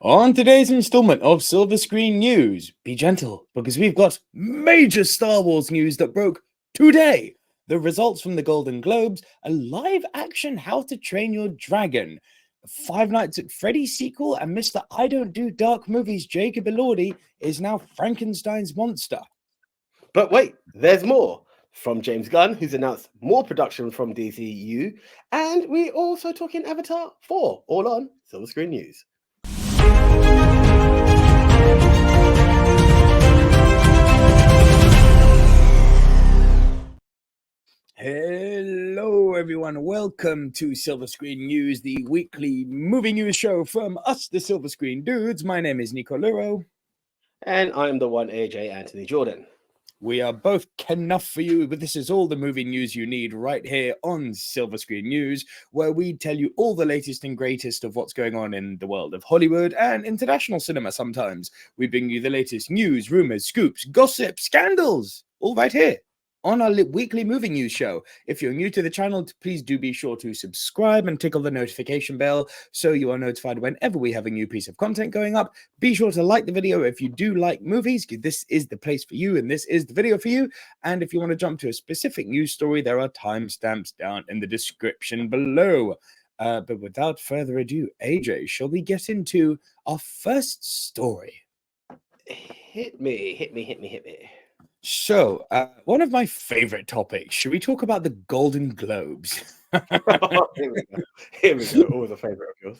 On today's installment of Silver Screen News, be gentle because we've got major Star Wars news that broke today. The results from the Golden Globes, a live action How to Train Your Dragon, a Five Nights at Freddy's sequel, and Mr. I Don't Do Dark Movies Jacob Elordi is now Frankenstein's monster. But wait, there's more. From James Gunn, who's announced more production from DCU, and we're also talking Avatar 4, all on Silver Screen News. Hello everyone, welcome to Silver Screen News, the weekly movie news show from us, the Silver Screen Dudes. My name is Nico Luro. And I'm the one AJ Anthony Jordan. We are both enough for you, but this is all the movie news you need right here on Silver Screen News, where we tell you all the latest and greatest of what's going on in the world of Hollywood and international cinema sometimes. We bring you the latest news, rumors, scoops, gossip, scandals, all right here on our weekly movie news show. If you're new to the channel, please do be sure to subscribe and tickle the notification bell so you are notified whenever we have a new piece of content going up. Be sure to like the video if you do like movies. This is the place for you and this is the video for you. And if you want to jump to a specific news story, there are timestamps down in the description below. But without further ado, AJ, shall we get into our first story? Hit me. So, one of my favorite topics. Should we talk about the Golden Globes? Here we go. Always a favorite of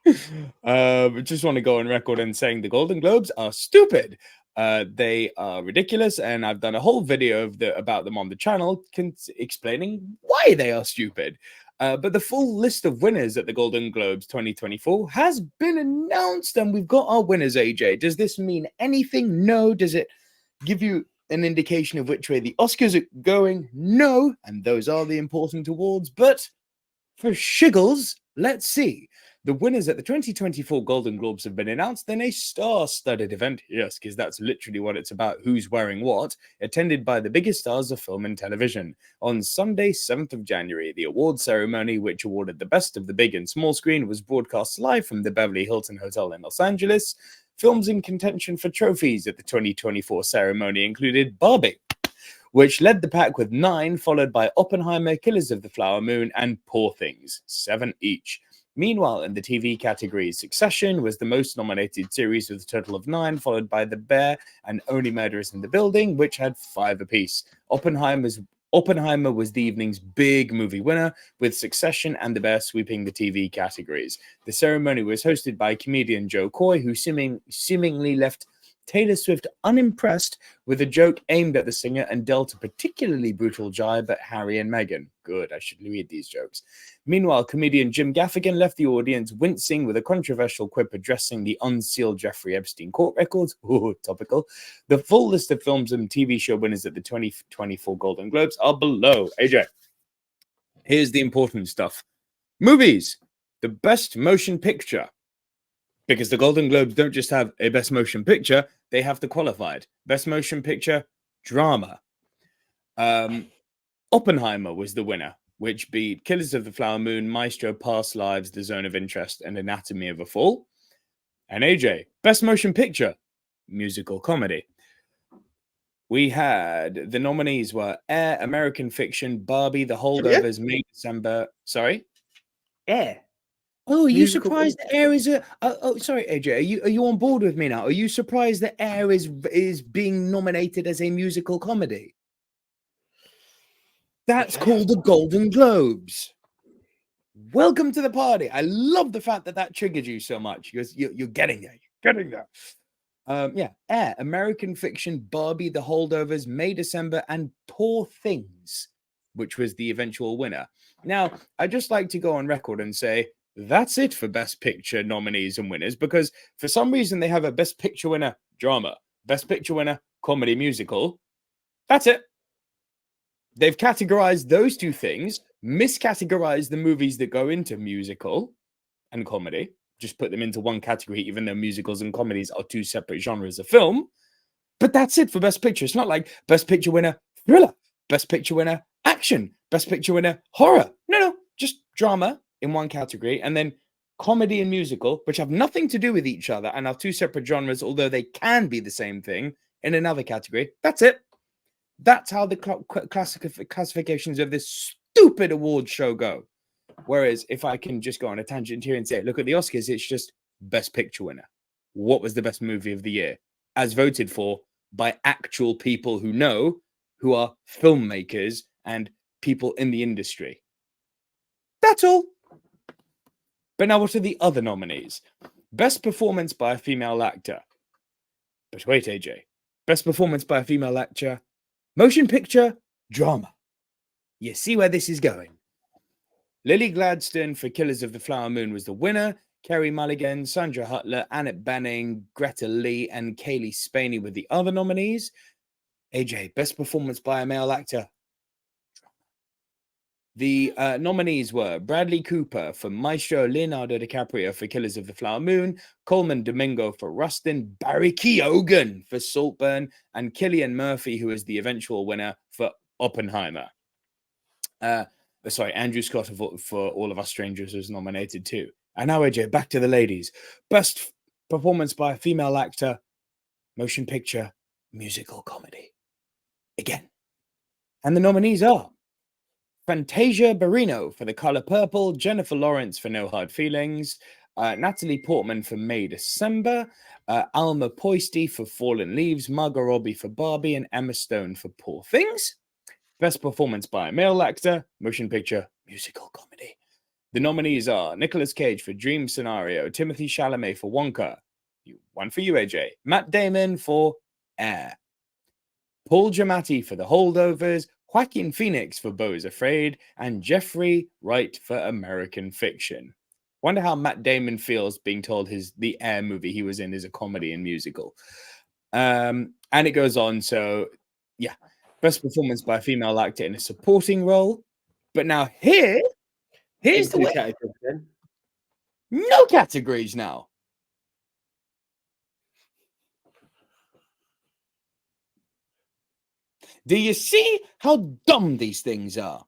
yours. Just want to go on record and saying the Golden Globes are stupid. They are ridiculous, and I've done a whole video about them on the channel, explaining why they are stupid. But the full list of winners at the Golden Globes 2024 has been announced, and we've got our winners, AJ. Does this mean anything? No. Does it give you an indication of which way the Oscars are going? No, and those are the important awards. But for shiggles, let's see. The winners at the 2024 Golden Globes have been announced in a star-studded event. Yes, because that's literally what it's about, who's wearing what, attended by the biggest stars of film and television. On Sunday, 7th of January, the award ceremony, which awarded the best of the big and small screen, was broadcast live from the Beverly Hilton Hotel in Los Angeles. Films in contention for trophies at the 2024 ceremony included Barbie, which led the pack with 9, followed by Oppenheimer, Killers of the Flower Moon, and Poor Things, 7 each. Meanwhile, in the TV category, Succession was the most nominated series with a total of 9, followed by The Bear and Only Murders in the Building, which had 5 apiece. Oppenheimer was the evening's big movie winner, with Succession and The Bear sweeping the TV categories. The ceremony was hosted by comedian Joe Coy, who seemingly left Taylor Swift unimpressed with a joke aimed at the singer and dealt a particularly brutal jibe at Harry and Meghan. Good, I should read these jokes. Meanwhile, comedian Jim Gaffigan left the audience wincing with a controversial quip addressing the unsealed Jeffrey Epstein court records. Ooh, topical. The full list of films and TV show winners at the 2024 Golden Globes are below. AJ, here's the important stuff. Movies, the best motion picture. Because the Golden Globes don't just have a Best Motion Picture, they have the qualified. Best Motion Picture, Drama. Oppenheimer was the winner, which beat Killers of the Flower Moon, Maestro, Past Lives, The Zone of Interest, and Anatomy of a Fall. And AJ, Best Motion Picture, Musical Comedy. We had, the nominees were Air, American Fiction, Barbie, The Holdovers, May, December. Sorry? Air. Oh, are you surprised that Air is a... sorry, AJ. Are you on board with me now? Are you surprised that Air is being nominated as a musical comedy? That's called the Golden Globes. Welcome to the party. I love the fact that triggered you so much. You're getting there. You're getting there. Yeah, Air, American Fiction, Barbie, The Holdovers, May, December, and Poor Things, which was the eventual winner. Now, I'd just like to go on record and say, that's it for Best Picture nominees and winners, because for some reason they have a Best Picture winner drama, Best Picture winner comedy musical. That's it. They've categorized those two things, miscategorized the movies that go into musical and comedy, just put them into one category, even though musicals and comedies are two separate genres of film. But that's it for Best Picture. It's not like Best Picture winner thriller, Best Picture winner action, Best Picture winner horror. No, just drama in one category, and then comedy and musical, which have nothing to do with each other and are two separate genres, although they can be the same thing in another category. That's it. That's how the classifications of this stupid award show go. Whereas if I can just go on a tangent here and say, look at the Oscars, it's just best picture winner. What was the best movie of the year? As voted for by actual people who know, who are filmmakers and people in the industry. That's all. But now what are the other nominees? Best performance by a female actor. But wait, AJ. Best performance by a female actor. Motion picture, drama. You see where this is going. Lily Gladstone for Killers of the Flower Moon was the winner. Kerry Mulligan, Sandra Hüttler, Annette Bening, Greta Lee, and Kaylee Spaney were the other nominees. AJ, best performance by a male actor. The nominees were Bradley Cooper for Maestro, Leonardo DiCaprio for Killers of the Flower Moon, Coleman Domingo for Rustin, Barry Keoghan for Saltburn, and Cillian Murphy, who is the eventual winner for Oppenheimer. Andrew Scott for All of Us Strangers was nominated too. And now, AJ, back to the ladies. Best performance by a female actor, motion picture, musical comedy. Again. And the nominees are Fantasia Barrino for The Color Purple, Jennifer Lawrence for No Hard Feelings, Natalie Portman for May December, Alma Poisty for Fallen Leaves, Margot Robbie for Barbie, and Emma Stone for Poor Things. Best performance by a male actor, motion picture, musical comedy. The nominees are Nicolas Cage for Dream Scenario, Timothée Chalamet for Wonka, one for you, AJ, Matt Damon for Air, Paul Giamatti for The Holdovers, Joaquin Phoenix for Beau is Afraid, and Jeffrey Wright for American Fiction. Wonder how Matt Damon feels being told the Air movie he was in is a comedy and musical. And it goes on. So, yeah, best performance by a female actor in a supporting role. But now here's the way. No categories now. Do you see how dumb these things are?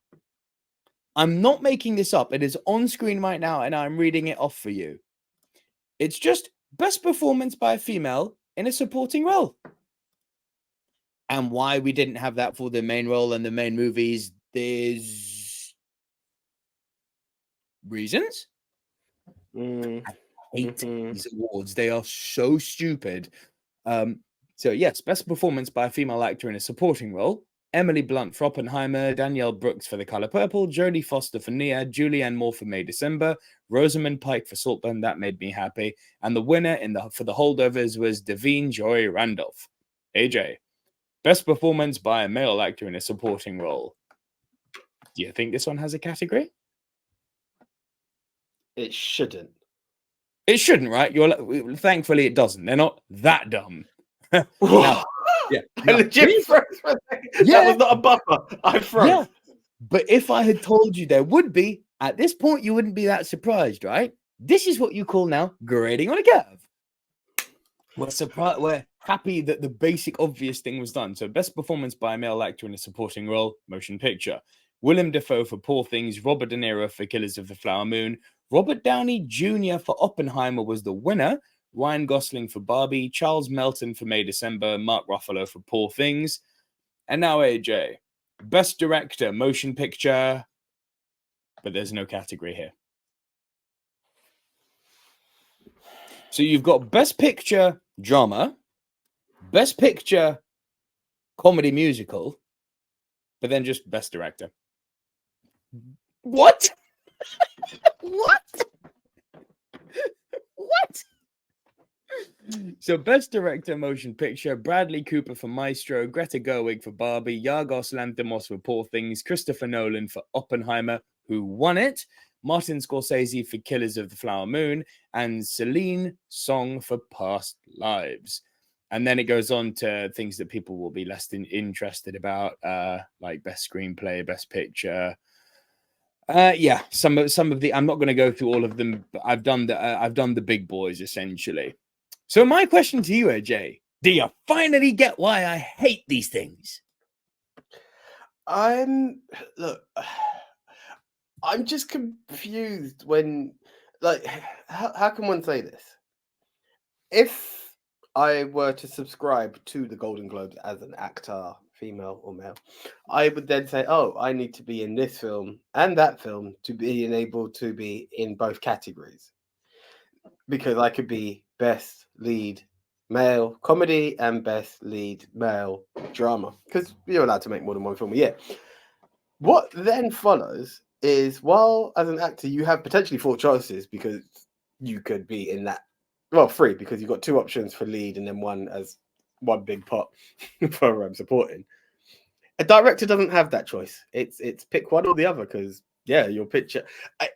I'm not making this up. It is on screen right now, and I'm reading it off for you. It's just best performance by a female in a supporting role. And why we didn't have that for the main role and the main movies, there's reasons. I hate these awards. They are so stupid. So yes, best performance by a female actor in a supporting role. Emily Blunt for Oppenheimer, Danielle Brooks for The Color Purple, Jodie Foster for Nia, Julianne Moore for May December, Rosamund Pike for Saltburn, that made me happy, and the winner for The Holdovers was Davine Joy Randolph. AJ, best performance by a male actor in a supporting role. Do you think this one has a category? It shouldn't. It shouldn't, right? Thankfully, it doesn't. They're not that dumb. Now, yeah, I legit froze for a second. Yeah. That was not a buffer. I froze. Yeah. But if I had told you there would be, at this point, you wouldn't be that surprised, right? This is what you call now grading on a curve. We're happy that the basic obvious thing was done. So best performance by a male actor in a supporting role, motion picture. Willem Dafoe for Poor Things, Robert De Niro for Killers of the Flower Moon, Robert Downey Jr. for Oppenheimer was the winner, Ryan Gosling for Barbie, Charles Melton for May December, Mark Ruffalo for Poor Things. And now AJ, best director, motion picture, but there's no category here. So you've got best picture, drama, best picture, comedy musical, but then just best director. What? What? What? So best director, motion picture, Bradley Cooper for Maestro, Greta Gerwig for Barbie, Yorgos Lanthimos for Poor Things, Christopher Nolan for Oppenheimer, who won it, Martin Scorsese for Killers of the Flower Moon, and Celine Song for Past Lives. And then it goes on to things that people will be less interested about, like best screenplay, best picture. Yeah, some of the. I'm not going to go through all of them, but I've done the big boys essentially. So my question to you, AJ, do you finally get why I hate these things? I'm just confused when like, how can one say this? If I were to subscribe to the Golden Globes as an actor, female or male, I would then say, oh, I need to be in this film and that film to be able to be in both categories. Because I could be best lead male comedy and best lead male drama. Because you're allowed to make more than one film a year. What then follows is, while as an actor you have potentially four choices, because you could be in that, well, three, because you've got two options for lead and then one as one big pot for supporting. A director doesn't have that choice. It's pick one or the other, because your picture.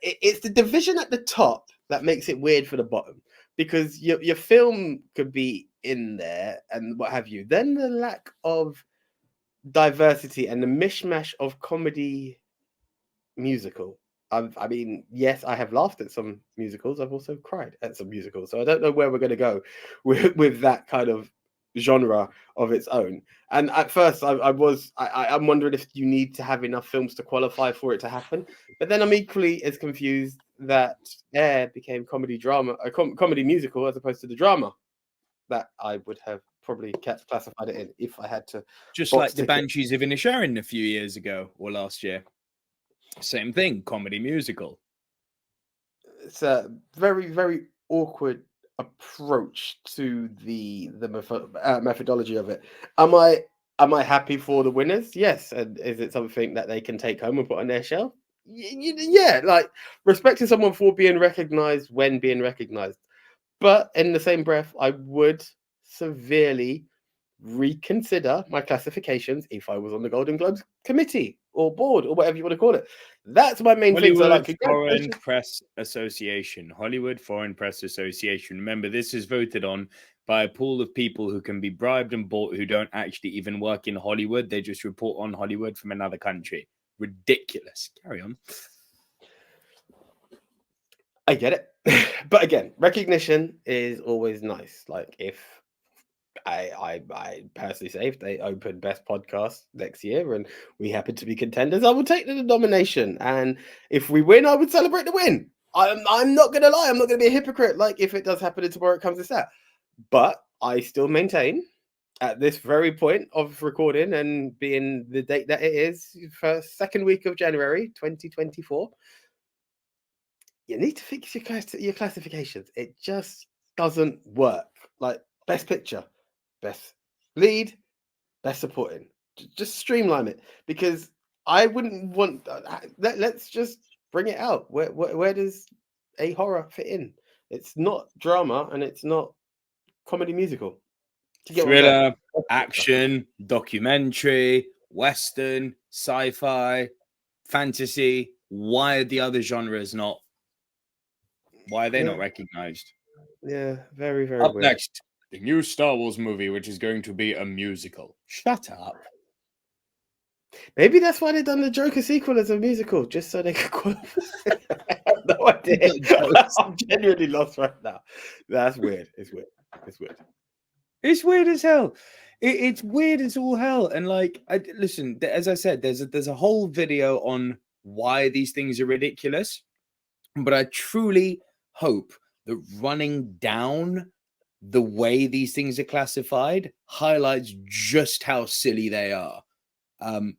It's the division at the top that makes it weird for the bottom, because your film could be in there and what have you. Then the lack of diversity and the mishmash of comedy musical. I mean, yes, I have laughed at some musicals. I've also cried at some musicals. So I don't know where we're going to go with that kind of genre of its own. And at first, I'm wondering if you need to have enough films to qualify for it to happen. But then I'm equally as confused that Air became comedy drama, a comedy musical, as opposed to the drama that I would have probably classified it in if I had to. Just box like the ticket. Banshees of Inisherin a few years ago or last year. Same thing, comedy musical. It's a very, very awkward approach to the methodology of it. Am I happy for the winners? Yes. And is it something that they can take home and put on their shelf? Yeah, like respecting someone for being recognized when being recognized. But in the same breath, I would severely reconsider my classifications if I was on the Golden Globes committee or board or whatever you want to call it. That's my main thing. So, Hollywood like, Foreign Press Association. Hollywood Foreign Press Association. Remember, this is voted on by a pool of people who can be bribed and bought, who don't actually even work in Hollywood. They just report on Hollywood from another country. Ridiculous. Carry on. I get it. But again, recognition is always nice. Like, if I personally say, if they open best podcast next year and we happen to be contenders, I will take the nomination. And if we win, I would celebrate the win. I'm not gonna lie, I'm not gonna be a hypocrite. Like, if it does happen and tomorrow it comes to that. But I still maintain at this very point of recording and being the date that it is, for second week of January 2024, you need to fix your classifications. It just doesn't work. Like, best picture, best lead, best supporting. Just streamline it, because I wouldn't want. Let's just bring it out. Where does a horror fit in? It's not drama and it's not comedy musical. Do you get what I'm saying? Thriller, action, documentary, western, sci-fi, fantasy. Why are the other genres not? Why are they not recognized? Yeah, very, very Up weird. next, the new Star Wars movie, which is going to be a musical. Shut up. Maybe that's why they've done the Joker sequel as a musical, just so they could qualify. I have no idea. I'm genuinely lost right now. That's weird. It's weird. It's weird. It's weird as hell. It's weird as all hell. And like, listen, as I said, there's a whole video on why these things are ridiculous. But I truly hope that running down the way these things are classified highlights just how silly they are.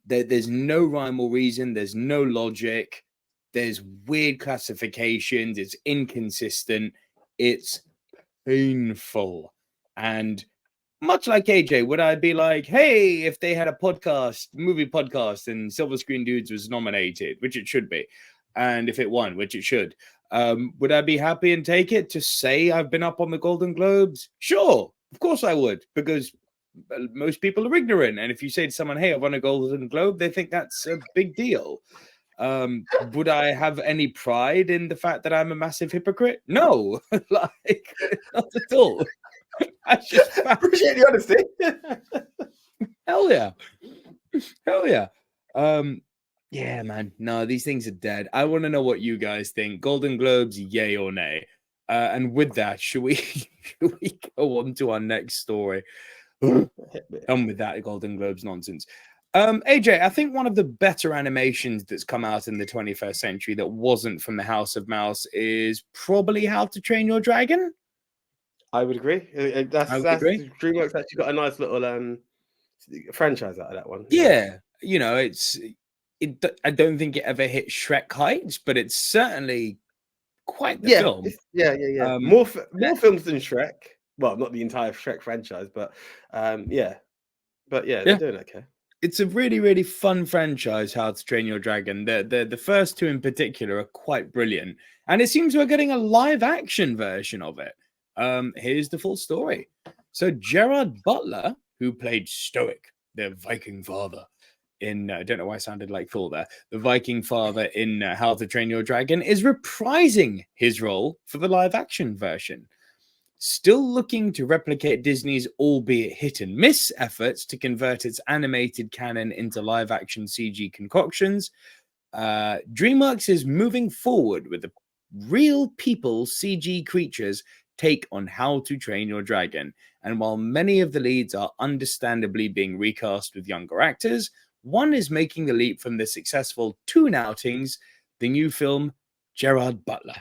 There's no rhyme or reason. There's no logic. There's weird classifications. It's inconsistent. It's painful. And much like AJ, would I be like, hey, if they had a podcast, movie podcast, and Silver Screen Dudes was nominated, which it should be, and if it won, which it should, would I be happy and take it to say I've been up on the Golden Globes? Sure, of course I would, because most people are ignorant. And if you say to someone, hey, I've won a Golden Globe, they think that's a big deal. Would I have any pride in the fact that I'm a massive hypocrite? No, like, not at all. I just appreciate the honesty. Hell yeah. Hell yeah. Yeah, man. No, these things are dead. I want to know what you guys think. Golden Globes, yay or nay? And with that, should we go on to our next story? Done with that Golden Globes nonsense. AJ, I think one of the better animations that's come out in the 21st century that wasn't from the House of Mouse is probably How to Train Your Dragon. I would agree. I would That's agree. DreamWorks actually got a nice little franchise out of that one. Yeah, you know, I don't think it ever hit Shrek heights, but it's certainly quite the Yeah, film. yeah. Um, More films than Shrek. Well, not the entire Shrek franchise, but yeah. But yeah, they're yeah, doing okay. it's a really, really fun franchise, How to Train Your Dragon. The first two in particular are quite brilliant, and it seems we're getting a live action version of it. Here's the full story. So Gerard Butler, who played Stoic, the Viking father in I don't know why I sounded like Thor there. The Viking father in How to Train Your Dragon is reprising his role for the live action version. Still looking to replicate Disney's albeit hit and miss efforts to convert its animated canon into live action CG concoctions, DreamWorks is moving forward with the real people CG creatures take on How to Train Your Dragon. And while many of the leads are understandably being recast with younger actors, one is making the leap from the successful Toon outings, the new film Gerard Butler.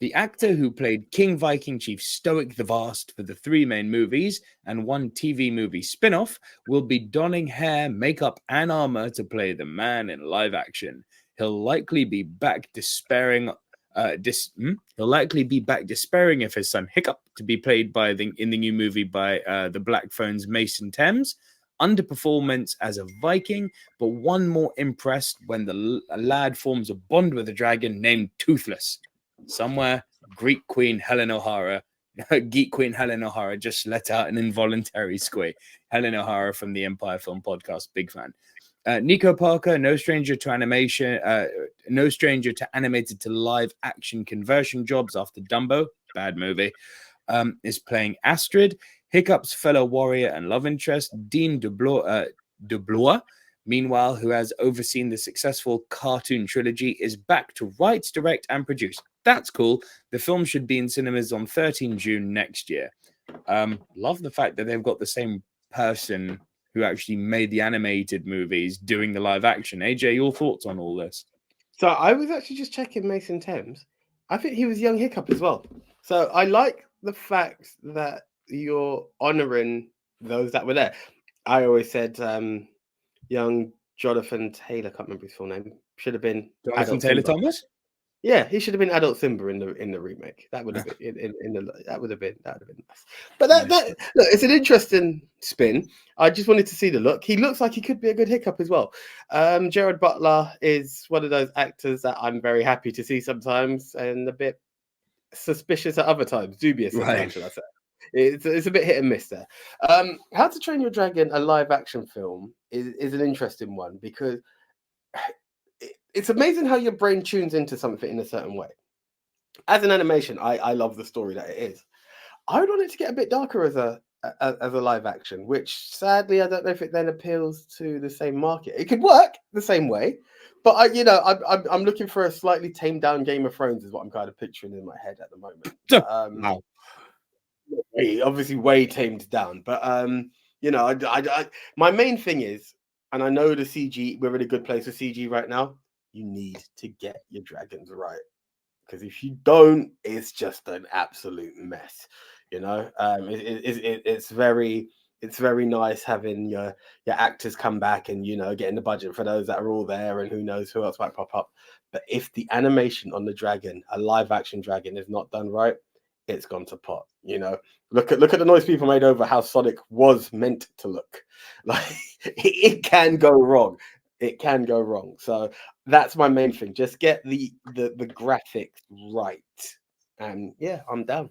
The actor who played King Viking Chief Stoic the Vast for the three main movies and one TV movie spin off will be donning hair, makeup, and armor to play the man in live action. He'll likely be back despairing. He'll likely be back despairing of his son Hiccup to be played by in the new movie by the Black Phone's Mason Thames. Underperformance as a Viking, but one more impressed when the lad forms a bond with a dragon named Toothless. Somewhere, Geek Queen Helen O'Hara just let out an involuntary squeak. Helen O'Hara from the Empire Film Podcast, big fan. Nico Parker, no stranger to animation, no stranger to animated to live action conversion jobs after Dumbo, bad movie, is playing Astrid. Hiccup's fellow warrior and love interest, Dean DeBlois, meanwhile, who has overseen the successful cartoon trilogy, is back to write, direct, and produce. That's cool. The film should be in cinemas on 13 June next year. Love the fact that they've got the same person who actually made the animated movies doing the live action. AJ, your thoughts on all this? So I was actually just checking Mason Thames. I think he was young Hiccup as well. So I like the fact that you're honouring those that were there. I always said young Jonathan Taylor, can't remember his full name, should have been Jonathan adult Taylor Simba. Thomas? Yeah, he should have been adult Simba in the remake. That would have been that would have been nice. But that look, it's an interesting spin. I just wanted to see the look. He looks like he could be a good Hiccup as well. Gerard Butler is one of those actors that I'm very happy to see sometimes, and a bit suspicious at other times, dubious at times, should I say. It's a bit hit and miss there. How to Train Your Dragon, a live action film, is an interesting one because it's amazing how your brain tunes into something in a certain way. As an animation, I love the story that it is. I would want it to get a bit darker as a live action, which sadly I don't know if it then appeals to the same market. It could work the same way, but I'm looking for a slightly tamed down Game of Thrones is what I'm kind of picturing in my head at the moment. Wow. Obviously way tamed down, but my main thing is, and I know the CG, we're in a good place with CG right now. You need to get your dragons right, because if you don't, it's just an absolute mess. It's very nice having your actors come back and getting the budget for those that are all there, and who knows who else might pop up. But if the animation on the dragon, a live action dragon, is not done right, it's gone to pot. Look at the noise people made over how Sonic was meant to look. Like it can go wrong. It can go wrong. So that's my main thing. Just get the graphics right. And yeah, I'm down.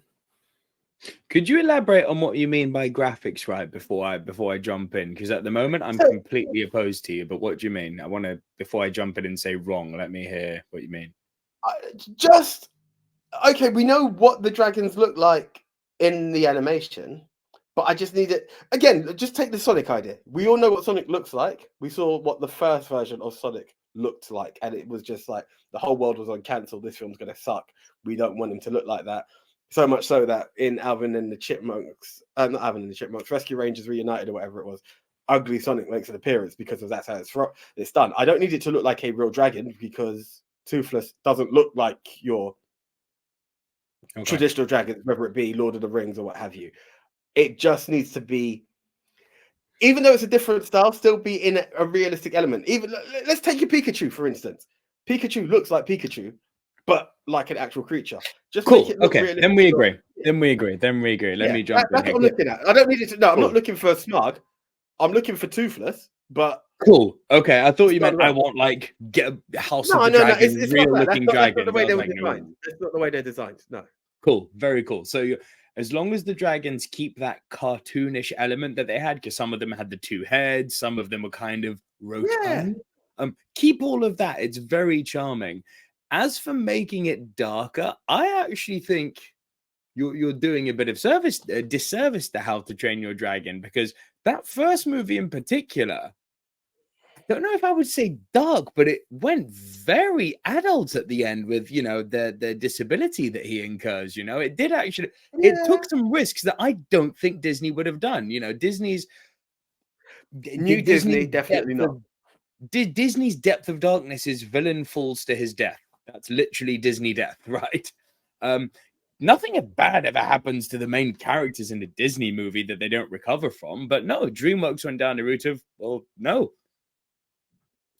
Could you elaborate on what you mean by graphics right before I jump in? Because at the moment I'm completely opposed to you. But what do you mean? I want to, before I jump in and say wrong, let me hear what you mean. Okay, we know what the dragons look like in the animation, but I just need it again. Just take the Sonic idea. We all know what Sonic looks like. We saw what the first version of Sonic looked like, and it was just like the whole world was on cancel. This film's gonna suck. We don't want him to look like that. So much so that in Alvin and the Chipmunks, not Alvin and the Chipmunks, Rescue Rangers Reunited or whatever it was, ugly Sonic makes an appearance because that's how it's done. I don't need it to look like a real dragon because Toothless doesn't look like your traditional dragons, whether it be Lord of the Rings or what have you. It just needs to be, even though it's a different style, still be in a realistic element. Even let's take your Pikachu, for instance. Pikachu looks like Pikachu, but like an actual creature. Just cool. make it look realistic. Then we agree. Then we agree. Let me jump in. That's what I'm looking at. I don't need it to. No, I'm not looking for Smug. I'm looking for Toothless, but cool. Okay, I thought you meant I want like get a House of the Dragon, it's real not looking that's dragon. not the way they were designed. That's not the way they're designed. No. Cool, very cool. So as long as the dragons keep that cartoonish element that they had, because some of them had the two heads, some of them were kind of rotund. Keep all of that. It's very charming. As for making it darker, I actually think you're doing a bit of disservice to How to Train Your Dragon, because that first movie in particular, I don't know if I would say dark, but it went very adult at the end with, you know, the disability that he incurs. You know, it did actually, it took some risks that I don't think Disney would have done. You know, Disney's Disney definitely not. Disney's depth of darkness is villain falls to his death. That's literally Disney death, right? Nothing bad ever happens to the main characters in a Disney movie that they don't recover from. But no, DreamWorks went down the route of, well, no.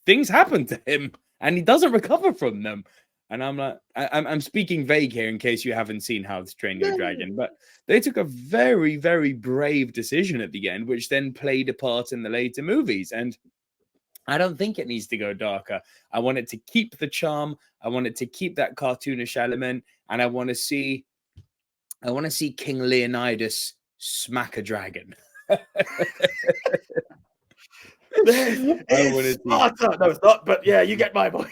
Things happen to him and he doesn't recover from them. And I'm like, I'm speaking vague here in case you haven't seen How to Train Your Dragon, but they took a very, very brave decision at the end, which then played a part in the later movies. And I don't think it needs to go darker. I want it to keep the charm. I want it to keep that cartoonish element. And I want to see King Leonidas smack a dragon. It's Sparta. No, it's not. But yeah, you get my point.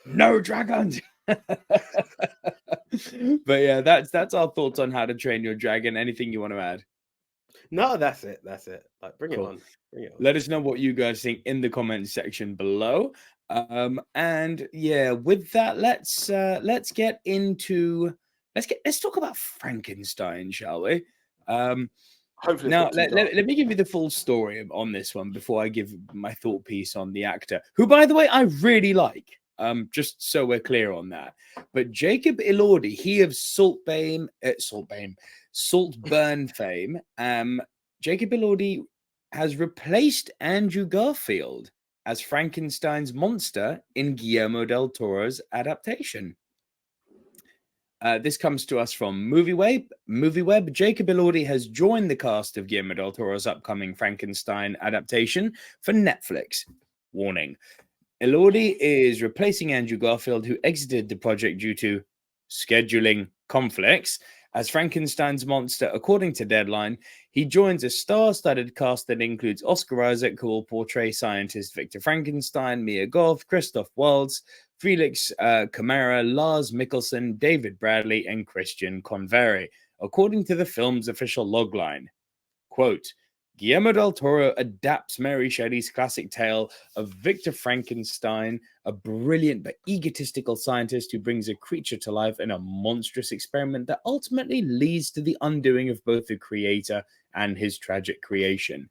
No dragons. But yeah, that's our thoughts on How to Train Your Dragon. Anything you want to add? No, that's it. Like, bring it on. Let us know what you guys think in the comments section below. And yeah, with that, let's get into let's talk about Frankenstein, shall we? Hopefully now let me give you the full story on this one before I give my thought piece on the actor, who, by the way, I really like. Just so we're clear on that. But Jacob Elordi, he of Saltburn fame. Jacob Elordi has replaced Andrew Garfield as Frankenstein's monster in Guillermo del Toro's adaptation. This comes to us from MovieWeb. Jacob Elordi has joined the cast of Guillermo del Toro's upcoming Frankenstein adaptation for Netflix. Warning: Elordi is replacing Andrew Garfield, who exited the project due to scheduling conflicts, as Frankenstein's monster, according to Deadline. He joins a star-studded cast that includes Oscar Isaac, who will portray scientist Victor Frankenstein, Mia Goth, Christoph Waltz, Felix Camara, Lars Mikkelsen, David Bradley, and Christian Convery, according to the film's official logline. Quote, Guillermo del Toro adapts Mary Shelley's classic tale of Victor Frankenstein, a brilliant but egotistical scientist who brings a creature to life in a monstrous experiment that ultimately leads to the undoing of both the creator and his tragic creation.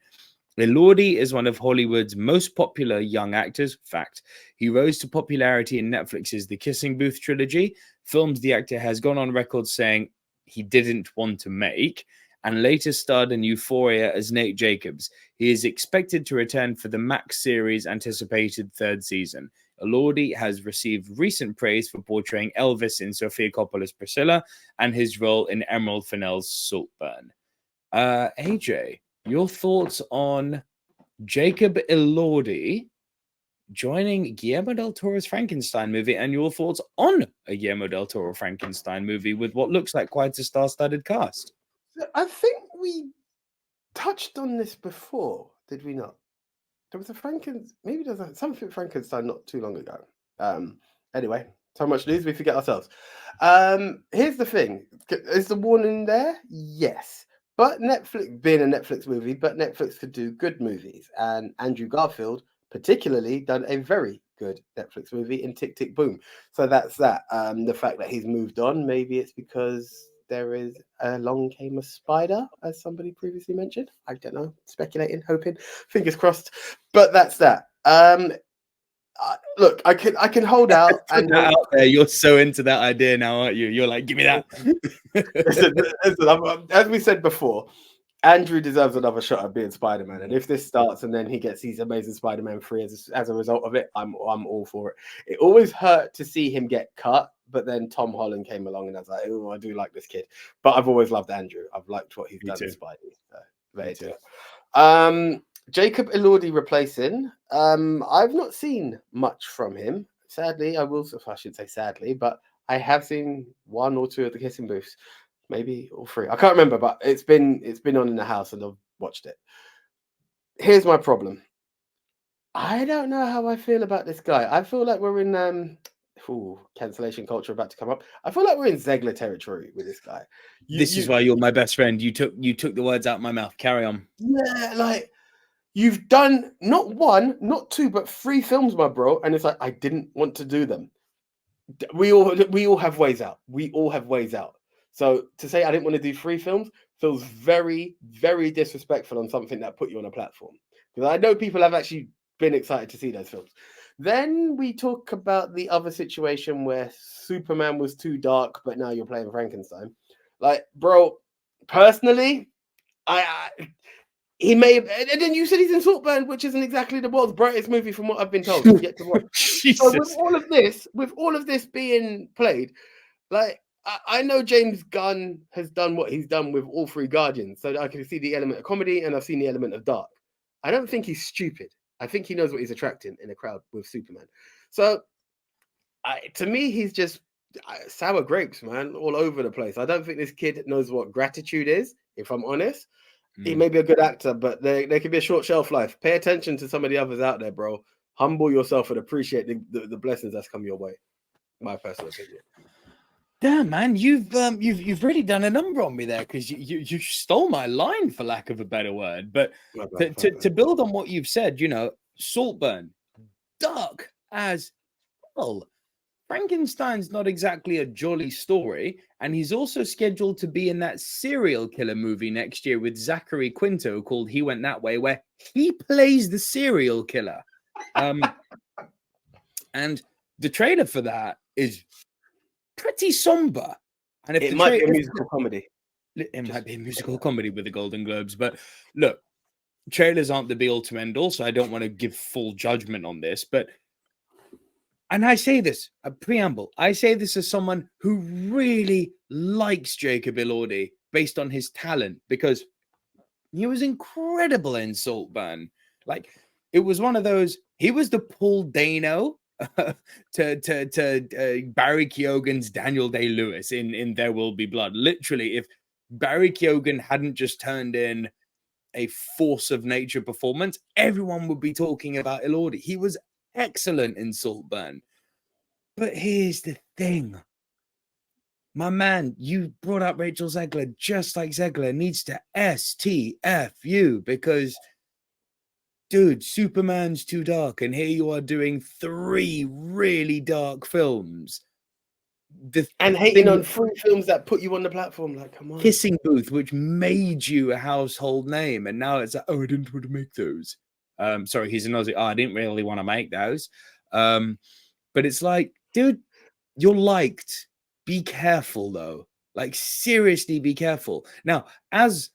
Elordi is one of Hollywood's most popular young actors. Fact, he rose to popularity in Netflix's The Kissing Booth trilogy, films the actor has gone on record saying he didn't want to make, and later starred in Euphoria as Nate Jacobs. He is expected to return for the Max series' anticipated third season. Elordi has received recent praise for portraying Elvis in Sofia Coppola's Priscilla and his role in Emerald Fennell's Saltburn. AJ, your thoughts on Jacob Elordi joining Guillermo del Toro's Frankenstein movie, and your thoughts on a Guillermo del Toro Frankenstein movie with what looks like quite a star-studded cast? I think we touched on this before, did we not? There was a maybe there's something Frankenstein not too long ago. Anyway, so much news, we forget ourselves. Here's the thing. Is the warning there? Yes. But Netflix, being a Netflix movie, but Netflix could do good movies. And Andrew Garfield, particularly, done a very good Netflix movie in Tick, Tick, Boom. So that's that. The fact that he's moved on, maybe it's because there is along came a spider, as somebody previously mentioned. I don't know, speculating, hoping, fingers crossed. But that's that. Look, I can hold out and that out there. You're so into that idea now, aren't you? You're like, give me that. listen, as we said before, Andrew deserves another shot at being Spider-Man, and if this starts and then he gets his Amazing Spider-Man 3 as a result of it, I'm all for it. It always hurt to see him get cut, but then Tom Holland came along and I was like, oh, I do like this kid. But I've always loved Andrew. I've liked what he's done in Spidey. So, very too. Jacob Elordi replacing. I've not seen much from him. Sadly, I should say sadly, but I have seen 1 or 2 of the kissing booths. Maybe all 3. I can't remember, but it's been on in the house and I've watched it. Here's my problem. I don't know how I feel about this guy. I feel like we're in cancellation culture about to come up. I feel like we're in Zegler territory with this guy. This is why you're my best friend. You took the words out of my mouth. Carry on. Yeah, like you've done not 1, not 2, but 3 films, my bro, and it's like I didn't want to do them. We all have ways out. We all have ways out. So to say I didn't want to do 3 films feels very, very disrespectful on something that put you on a platform. Because I know people have actually been excited to see those films. Then we talk about the other situation where Superman was too dark, but now you're playing Frankenstein. Like, bro, personally, he may have, and then you said he's in Saltburn, which isn't exactly the world's brightest movie from what I've been told. Yet to watch. So with all of this being played, like I know James Gunn has done what he's done with all 3 Guardians, so I can see the element of comedy and I've seen the element of dark. I don't think he's stupid. I think he knows what he's attracting in a crowd with Superman. So to me, he's just sour grapes, man, all over the place. I don't think this kid knows what gratitude is, if I'm honest. He may be a good actor, but there could be a short shelf life. Pay attention to some of the others out there, bro. Humble yourself and appreciate the blessings that's come your way. My personal opinion. Damn, man, you've really done a number on me there because you stole my line, for lack of a better word. But to build on what you've said, you know, Saltburn, dark as hell. Frankenstein's not exactly a jolly story, and he's also scheduled to be in that serial killer movie next year with Zachary Quinto called He Went That Way, where he plays the serial killer. And the trailer for that is pretty somber. And if it might be a musical comedy. It might be a musical comedy with the Golden Globes. But look, trailers aren't the be-all to end all, so I don't want to give full judgment on this, but and I say this, a preamble, I say this as someone who really likes Jacob Elordi based on his talent, because he was incredible in Saltburn. Like, it was one of those, he was the Paul Dano to Barry Keoghan's Daniel Day-Lewis in There Will Be Blood. Literally, if Barry Keoghan hadn't just turned in a force of nature performance, everyone would be talking about Elordi. He was excellent in Saltburn. But here's the thing. My man, you brought up Rachel Zegler, just like Zegler needs to STFU, because, dude, Superman's too dark, and here you are doing 3 really dark films. And hating on 3 films that put you on the platform, like, come on. Kissing Booth, which made you a household name, and now it's like, oh, I didn't want to make those. Sorry, he's an Aussie. Oh, I didn't really want to make those. But it's like, dude, you're liked. Be careful, though. Like, seriously, be careful. Now, as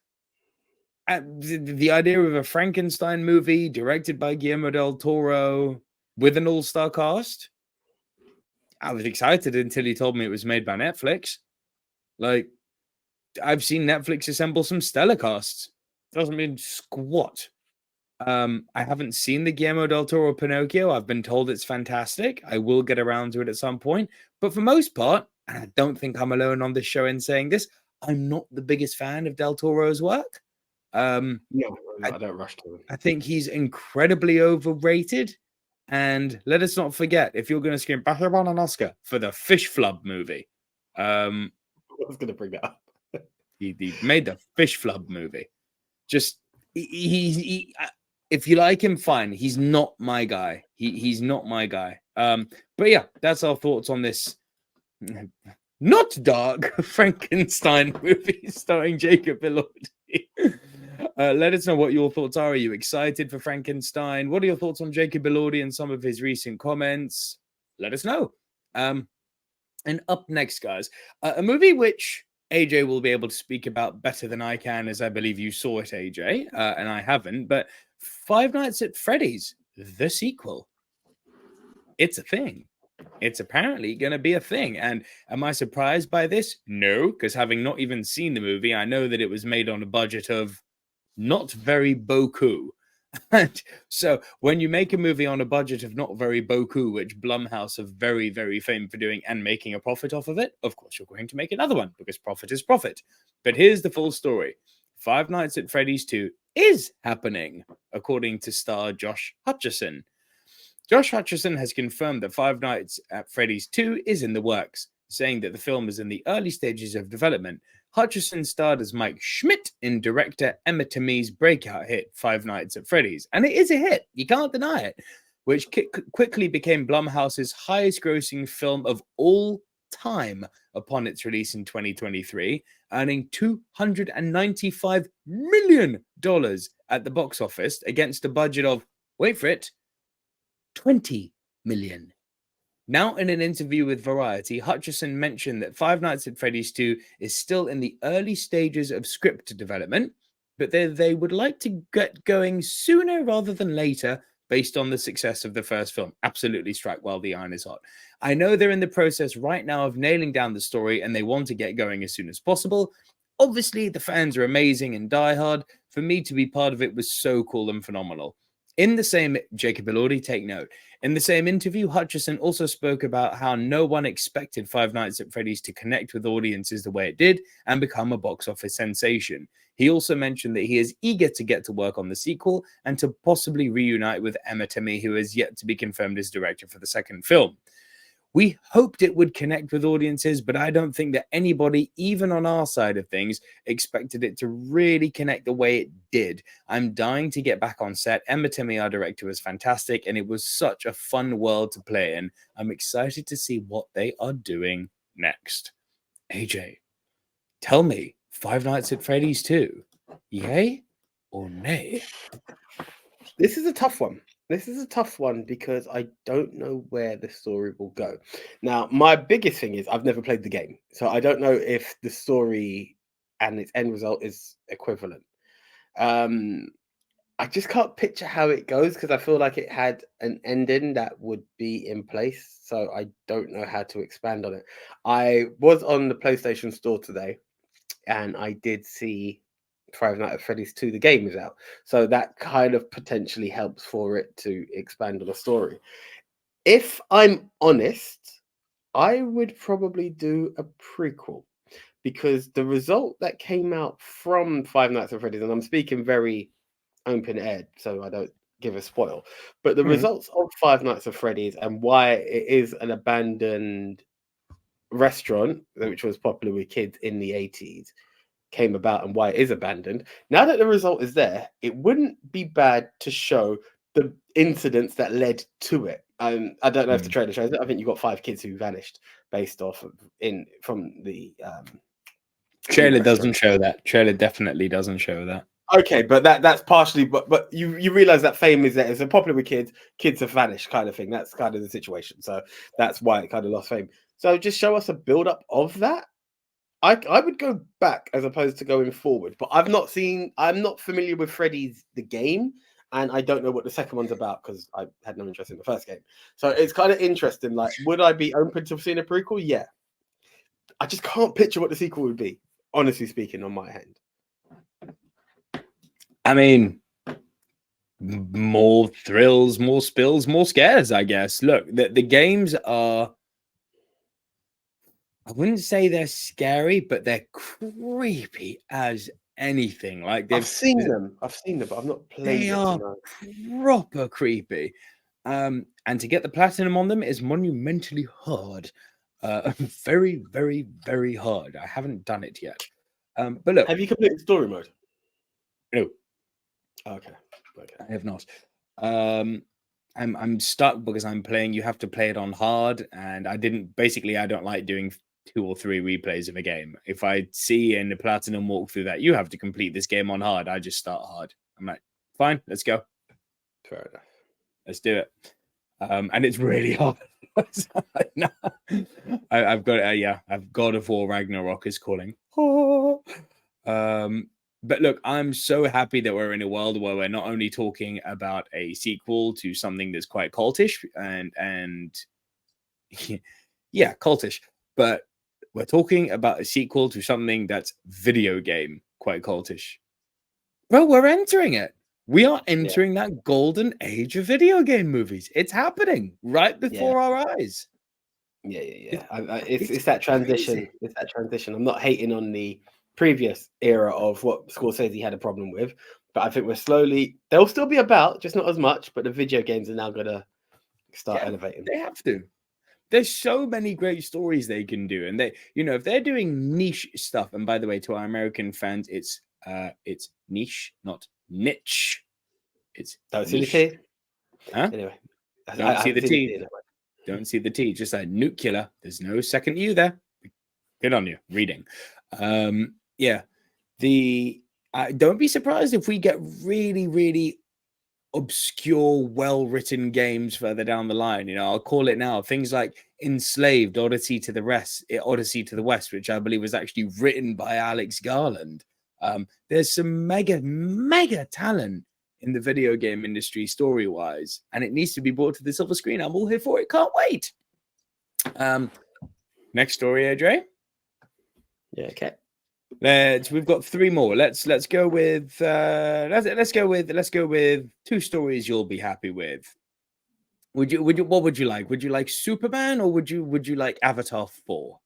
the idea of a Frankenstein movie directed by Guillermo del Toro with an all-star cast, I was excited until he told me it was made by Netflix. Like, I've seen Netflix assemble some stellar casts. Doesn't mean squat. I haven't seen the Guillermo del Toro Pinocchio. I've been told it's fantastic. I will get around to it at some point. But for most part, and I don't think I'm alone on this show in saying this, I'm not the biggest fan of del Toro's work. No, I don't rush to him. I think he's incredibly overrated. And let us not forget, if you're going to scream, he won an Oscar for the Fish Flub movie. I was going to bring that up. He made the Fish Flub movie. Just, he if you like him, fine. He's not my guy. He's not my guy. But yeah, that's our thoughts on this not dark Frankenstein movie starring Jacob Elordi. Let us know what your thoughts are. Are you excited for Frankenstein? What are your thoughts on Jacob Elordi and some of his recent comments? Let us know. And up next, guys, a movie which AJ will be able to speak about better than I can, as I believe you saw it, AJ, and I haven't. But Five Nights at Freddy's, the sequel. It's a thing. It's apparently going to be a thing. And am I surprised by this? No, because having not even seen the movie, I know that it was made on a budget of not very beaucoup. And so when you make a movie on a budget of not very beaucoup, which Blumhouse are very, very famous for doing and making a profit off of it, of course you're going to make another one because profit is profit. But here's the full story. Five Nights at Freddy's 2 is happening, according to star Josh Hutcherson. Josh Hutcherson has confirmed that Five Nights at Freddy's 2 is in the works, saying that the film is in the early stages of development. Hutcherson starred as Mike Schmidt in director Emma Tammy's breakout hit Five Nights at Freddy's. And it is a hit, you can't deny it, which quickly became Blumhouse's highest-grossing film of all time upon its release in 2023, earning $295 million at the box office against a budget of, wait for it, 20 million. Now, in an interview with Variety, Hutcherson mentioned that Five Nights at Freddy's 2 is still in the early stages of script development, but they would like to get going sooner rather than later based on the success of the first film. Absolutely strike while the iron is hot. I know they're in the process right now of nailing down the story and they want to get going as soon as possible. Obviously, the fans are amazing and diehard. For me to be part of it was so cool and phenomenal. In the same, Jacob Elordi, take note. In the same interview, Hutcherson also spoke about how no one expected Five Nights at Freddy's to connect with audiences the way it did and become a box office sensation. He also mentioned that he is eager to get to work on the sequel and to possibly reunite with Emma Tammy, who is yet to be confirmed as director for the second film. We hoped it would connect with audiences, but I don't think that anybody, even on our side of things, expected it to really connect the way it did. I'm dying to get back on set. Emma Timmy, our director, was fantastic, and it was such a fun world to play in. I'm excited to see what they are doing next. AJ, tell me, Five Nights at Freddy's 2, yay or nay? This is a tough one. This is a tough one because I don't know where the story will go. Now, my biggest thing is I've never played the game, so I don't know if the story and its end result is equivalent. I just can't picture how it goes because I feel like it had an ending that would be in place, so I don't know how to expand on it. I was on the PlayStation Store today, and I did see Five Nights at Freddy's 2, the game is out. So that kind of potentially helps for it to expand on the story. If I'm honest, I would probably do a prequel because the result that came out from Five Nights at Freddy's, and I'm speaking very open air, so I don't give a spoil, but the results of Five Nights at Freddy's and why it is an abandoned restaurant, which was popular with kids in the 80s, came about and why it is abandoned. Now that the result is there, it wouldn't be bad to show the incidents that led to it. I don't know if the trailer shows it. I think you've got 5 kids who vanished based off of from the Trailer doesn't show that. Trailer definitely doesn't show that. Okay, but that's partially, but you realize that fame is there. It's a popular with kids. Kids have vanished, kind of thing. That's kind of the situation. So that's why it kind of lost fame. So just show us a build up of that. I would go back as opposed to going forward, but I'm not familiar with Freddy's the game, and I don't know what the second one's about because I had no interest in the first game. So it's kind of interesting. Like, would I be open to seeing a prequel? Yeah. I just can't picture what the sequel would be, honestly speaking, on my end. I mean, more thrills, more spills, more scares, I guess. Look, the games are, I wouldn't say they're scary, but they're creepy as anything. Like I've seen them, but I've not played they it. are proper creepy. And to get the platinum on them is monumentally hard. Very, very, very hard. I haven't done it yet. But look, have you completed story mode? No. Okay. I have not. I'm stuck because I'm playing. You have to play it on hard, and I don't like doing 2 or 3 replays of a game. If I see in the platinum walkthrough that you have to complete this game on hard, I just start hard. I'm like, fine, let's go. Fair enough. Let's do it. And it's really hard. I've got I've God of War Ragnarok is calling. But look, I'm so happy that we're in a world where we're not only talking about a sequel to something that's quite cultish and yeah, cultish, but we're talking about a sequel to something that's video game quite cultish. Well, we're entering it. We are entering that golden age of video game movies. It's happening right before our eyes. It's that transition. Crazy. It's that transition. I'm not hating on the previous era of what Scorsese had a problem with, but I think we're slowly. They'll still be about, just not as much. But the video games are now gonna start elevating. They have to. There's so many great stories they can do, and they, if they're doing niche stuff. And by the way, to our American fans, it's niche, not niche. It's don't see the T. Huh? Anyway, don't see the T. Don't see the T. Just like nuclear. There's no second U there. Good on you. Reading. Don't be surprised if we get really, really obscure, well-written games further down the line. I'll call it now. Things like Enslaved, Odyssey to the West, which I believe was actually written by Alex Garland. There's some mega talent in the video game industry story-wise, and it needs to be brought to the silver screen. I'm all here for it. Can't wait. Next story, Adre. Yeah, okay. We've got 3 more. Let's go with let's go with 2 stories you'll be happy with. What would you like? Would you like Superman or would you like Avatar 4?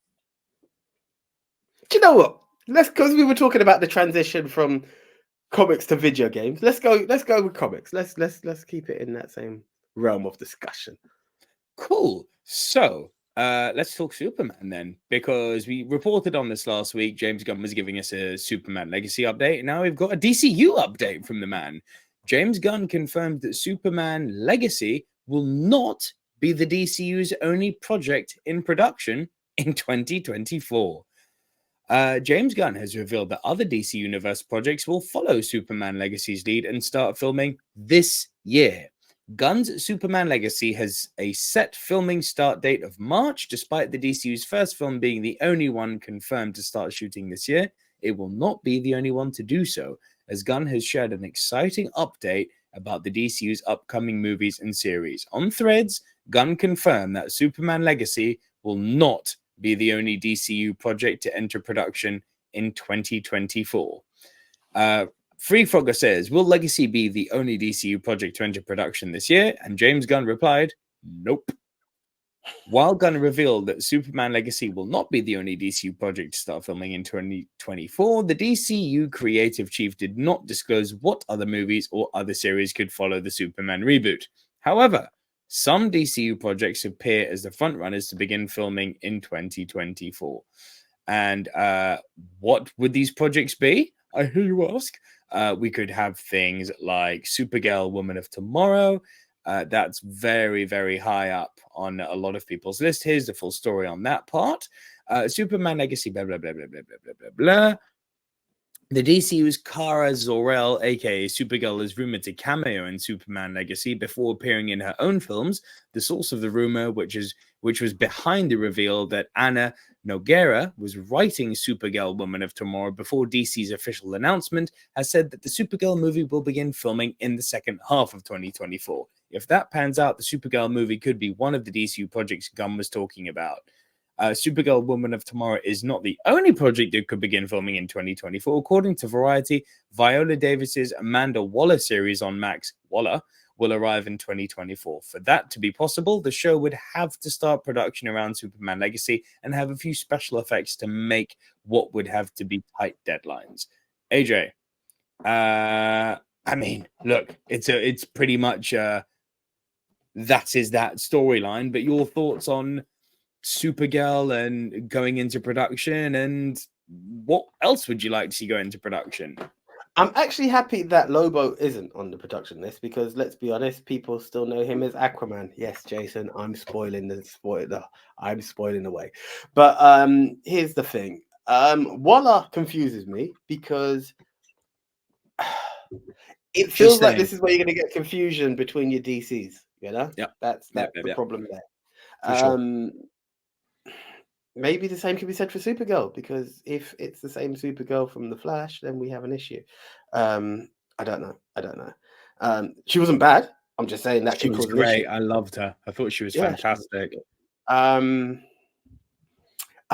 Do you know what? Because we were talking about the transition from comics to video games. Let's go with comics. Let's keep it in that same realm of discussion. Cool. So let's talk Superman then, because we reported on this last week. James Gunn was giving us a Superman Legacy update. Now we've got a DCU update from the man. James Gunn confirmed that Superman Legacy will not be the DCU's only project in production in 2024. James Gunn has revealed that other DC Universe projects will follow Superman Legacy's lead and start filming this year. Gunn's Superman Legacy has a set filming start date of March. Despite the DCU's first film being the only one confirmed to start shooting this year, it will not be the only one to do so, as Gunn has shared an exciting update about the DCU's upcoming movies and series. On Threads, Gunn confirmed that Superman Legacy will not be the only DCU project to enter production in 2024. Free Frogger says, will Legacy be the only DCU project to enter production this year? And James Gunn replied, nope. While Gunn revealed that Superman Legacy will not be the only DCU project to start filming in 2024, the DCU creative chief did not disclose what other movies or other series could follow the Superman reboot. However, some DCU projects appear as the frontrunners to begin filming in 2024. And what would these projects be? I hear you ask. We could have things like Supergirl, Woman of Tomorrow. That's very, very high up on a lot of people's list. Here's the full story on that part. Superman Legacy, blah, blah, blah, blah, blah, blah, blah, blah. The DCU's Kara Zor-El, aka Supergirl, is rumored to cameo in Superman Legacy before appearing in her own films. The source of the rumor, which was behind the reveal that Anna Nogueira was writing Supergirl Woman of Tomorrow before DC's official announcement, has said that the Supergirl movie will begin filming in the second half of 2024. If that pans out, the Supergirl movie could be one of the DCU projects Gunn was talking about. Supergirl Woman of Tomorrow is not the only project that could begin filming in 2024. According to Variety, Viola Davis's Amanda Waller series on Max Waller will arrive in 2024. For that to be possible, the show would have to start production around Superman Legacy and have a few special effects to make what would have to be tight deadlines. AJ, I mean, look, it's pretty much that is that storyline, but your thoughts on Supergirl and going into production, and what else would you like to see go into production? I'm actually happy that Lobo isn't on the production list because let's be honest, people still know him as Aquaman. Yes, Jason, I'm spoiling I'm spoiling the way. But here's the thing. Walla confuses me because it Just feels like saying. this is where you're going to get confusion between your DCs. You know, Yeah. that's Yeah. the Yeah. problem there. For sure. Maybe the same can be said for Supergirl because if it's the same Supergirl from the Flash, then we have an issue. I don't know. I don't know. She wasn't bad. I'm just saying that She could was cause an issue. great. I loved her. I thought she was Yeah. fantastic. I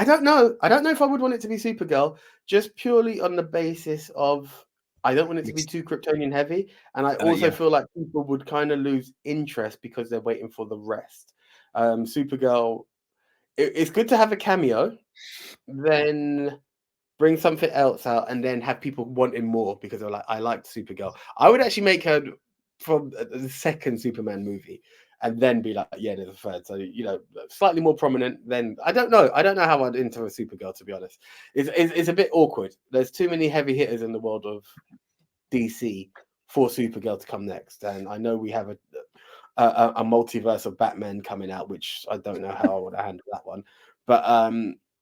don't know. I don't know if I would want it to be Supergirl just purely on the basis of I don't want it to be too Kryptonian heavy, and I also Yeah. feel like people would kind of lose interest because they're waiting for the rest. Supergirl, it's good to have a cameo, then bring something else out, and then have people wanting more because they're like, I liked Supergirl. I would actually make her from the second Superman movie, and then be like, yeah, there's a third. So slightly more prominent. Then I don't know. I don't know how I'd enter a Supergirl, to be honest. It's a bit awkward. There's too many heavy hitters in the world of DC for Supergirl to come next, and I know we have a multiverse of Batman coming out, which I don't know how I would handle that one. But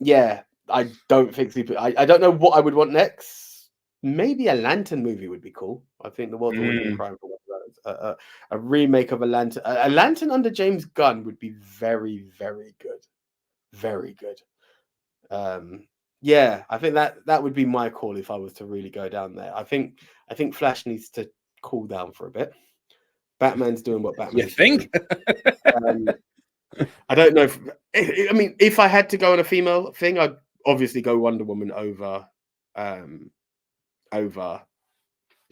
yeah, I don't think I don't know what I would want next. Maybe a Lantern movie would be cool. I think the world's always been crying for one of those. A remake of a Lantern. A Lantern under James Gunn would be very, very good. Very good. Yeah, I think that would be my call if I was to really go down there. I think Flash needs to cool down for a bit. Batman's doing what You Batman's doing. think? I don't know. I mean, if I had to go on a female thing, I'd obviously go Wonder Woman over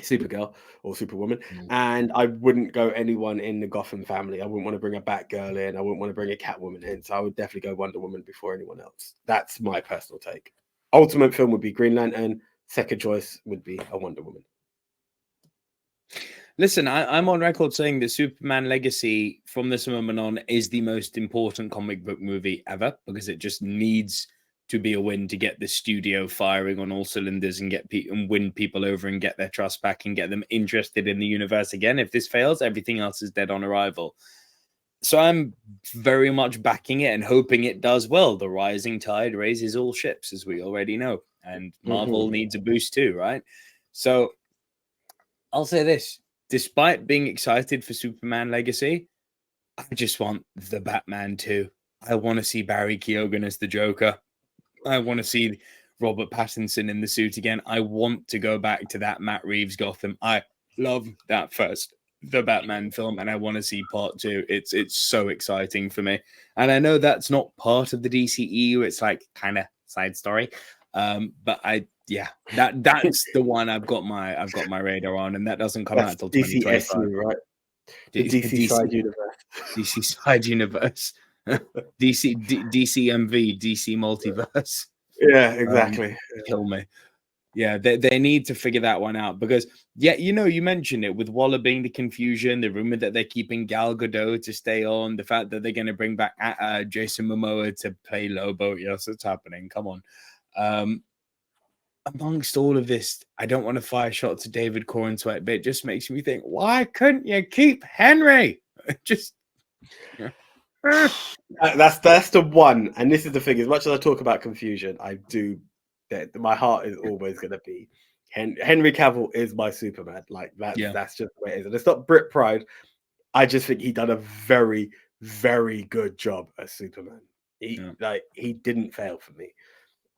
Supergirl or Superwoman, and I wouldn't go anyone in the Gotham family. I wouldn't want to bring a Batgirl in. I wouldn't want to bring a Catwoman in. So I would definitely go Wonder Woman before anyone else. That's my personal take. Ultimate film would be Green Lantern. Second choice would be a Wonder Woman. Listen, I'm on record saying that Superman Legacy from this moment on is the most important comic book movie ever because it just needs to be a win to get the studio firing on all cylinders and and win people over and get their trust back and get them interested in the universe again. If this fails, everything else is dead on arrival. So I'm very much backing it and hoping it does well. The rising tide raises all ships, as we already know, and Marvel needs a boost too, right? So I'll say this. Despite being excited for Superman Legacy, I just want the Batman too. I want to see Barry Keoghan as the Joker. I want to see Robert Pattinson in the suit again. I want to go back to that Matt Reeves Gotham. I love that the Batman film, and I want to see part 2. It's so exciting for me. And I know that's not part of the DCEU. It's like kind of side story. But that's the one I've got my radar on, and that doesn't come out until 2025. DCSU, right? The DC DC side universe. DC side universe. DCMV, DC multiverse. Yeah, exactly. Kill me. Yeah, they need to figure that one out because, you mentioned it with Waller being the confusion, the rumor that they're keeping Gal Gadot to stay on, the fact that they're going to bring back Jason Momoa to play Lobo. Yes, it's happening. Come on. Amongst all of this, I don't want to fire shots to David Corenswet, but it just makes me think, why couldn't you keep Henry? Just... That's the one, and this is the thing. As much as I talk about confusion, my heart is always going to be Henry Cavill is my Superman. Like that's just the way it is, and it's not Brit pride. I just think he done a very, very good job as Superman. He didn't fail for me.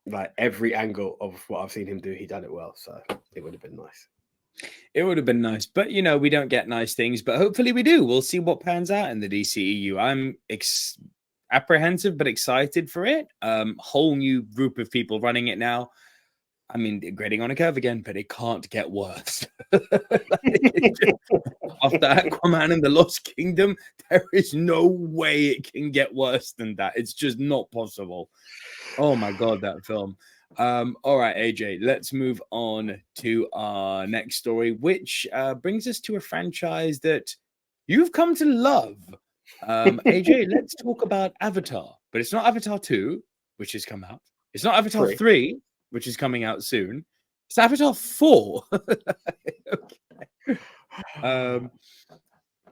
Like every angle of what I've seen him do, he done it well. So it would have been nice. It would have been nice, but we don't get nice things, but hopefully we do. We'll see what pans out in the DCEU. I'm apprehensive but excited for it. Whole new group of people running it now. I mean, grading on a curve again, but it can't get worse. After Aquaman and the Lost Kingdom, there is no way it can get worse than that. It's just not possible. Oh my God, that film. All right, AJ, let's move on to our next story, which brings us to a franchise that you've come to love. AJ, let's talk about Avatar, but it's not Avatar 2, which has come out. It's not Avatar 3, which is coming out soon. It's Avatar 4. Okay.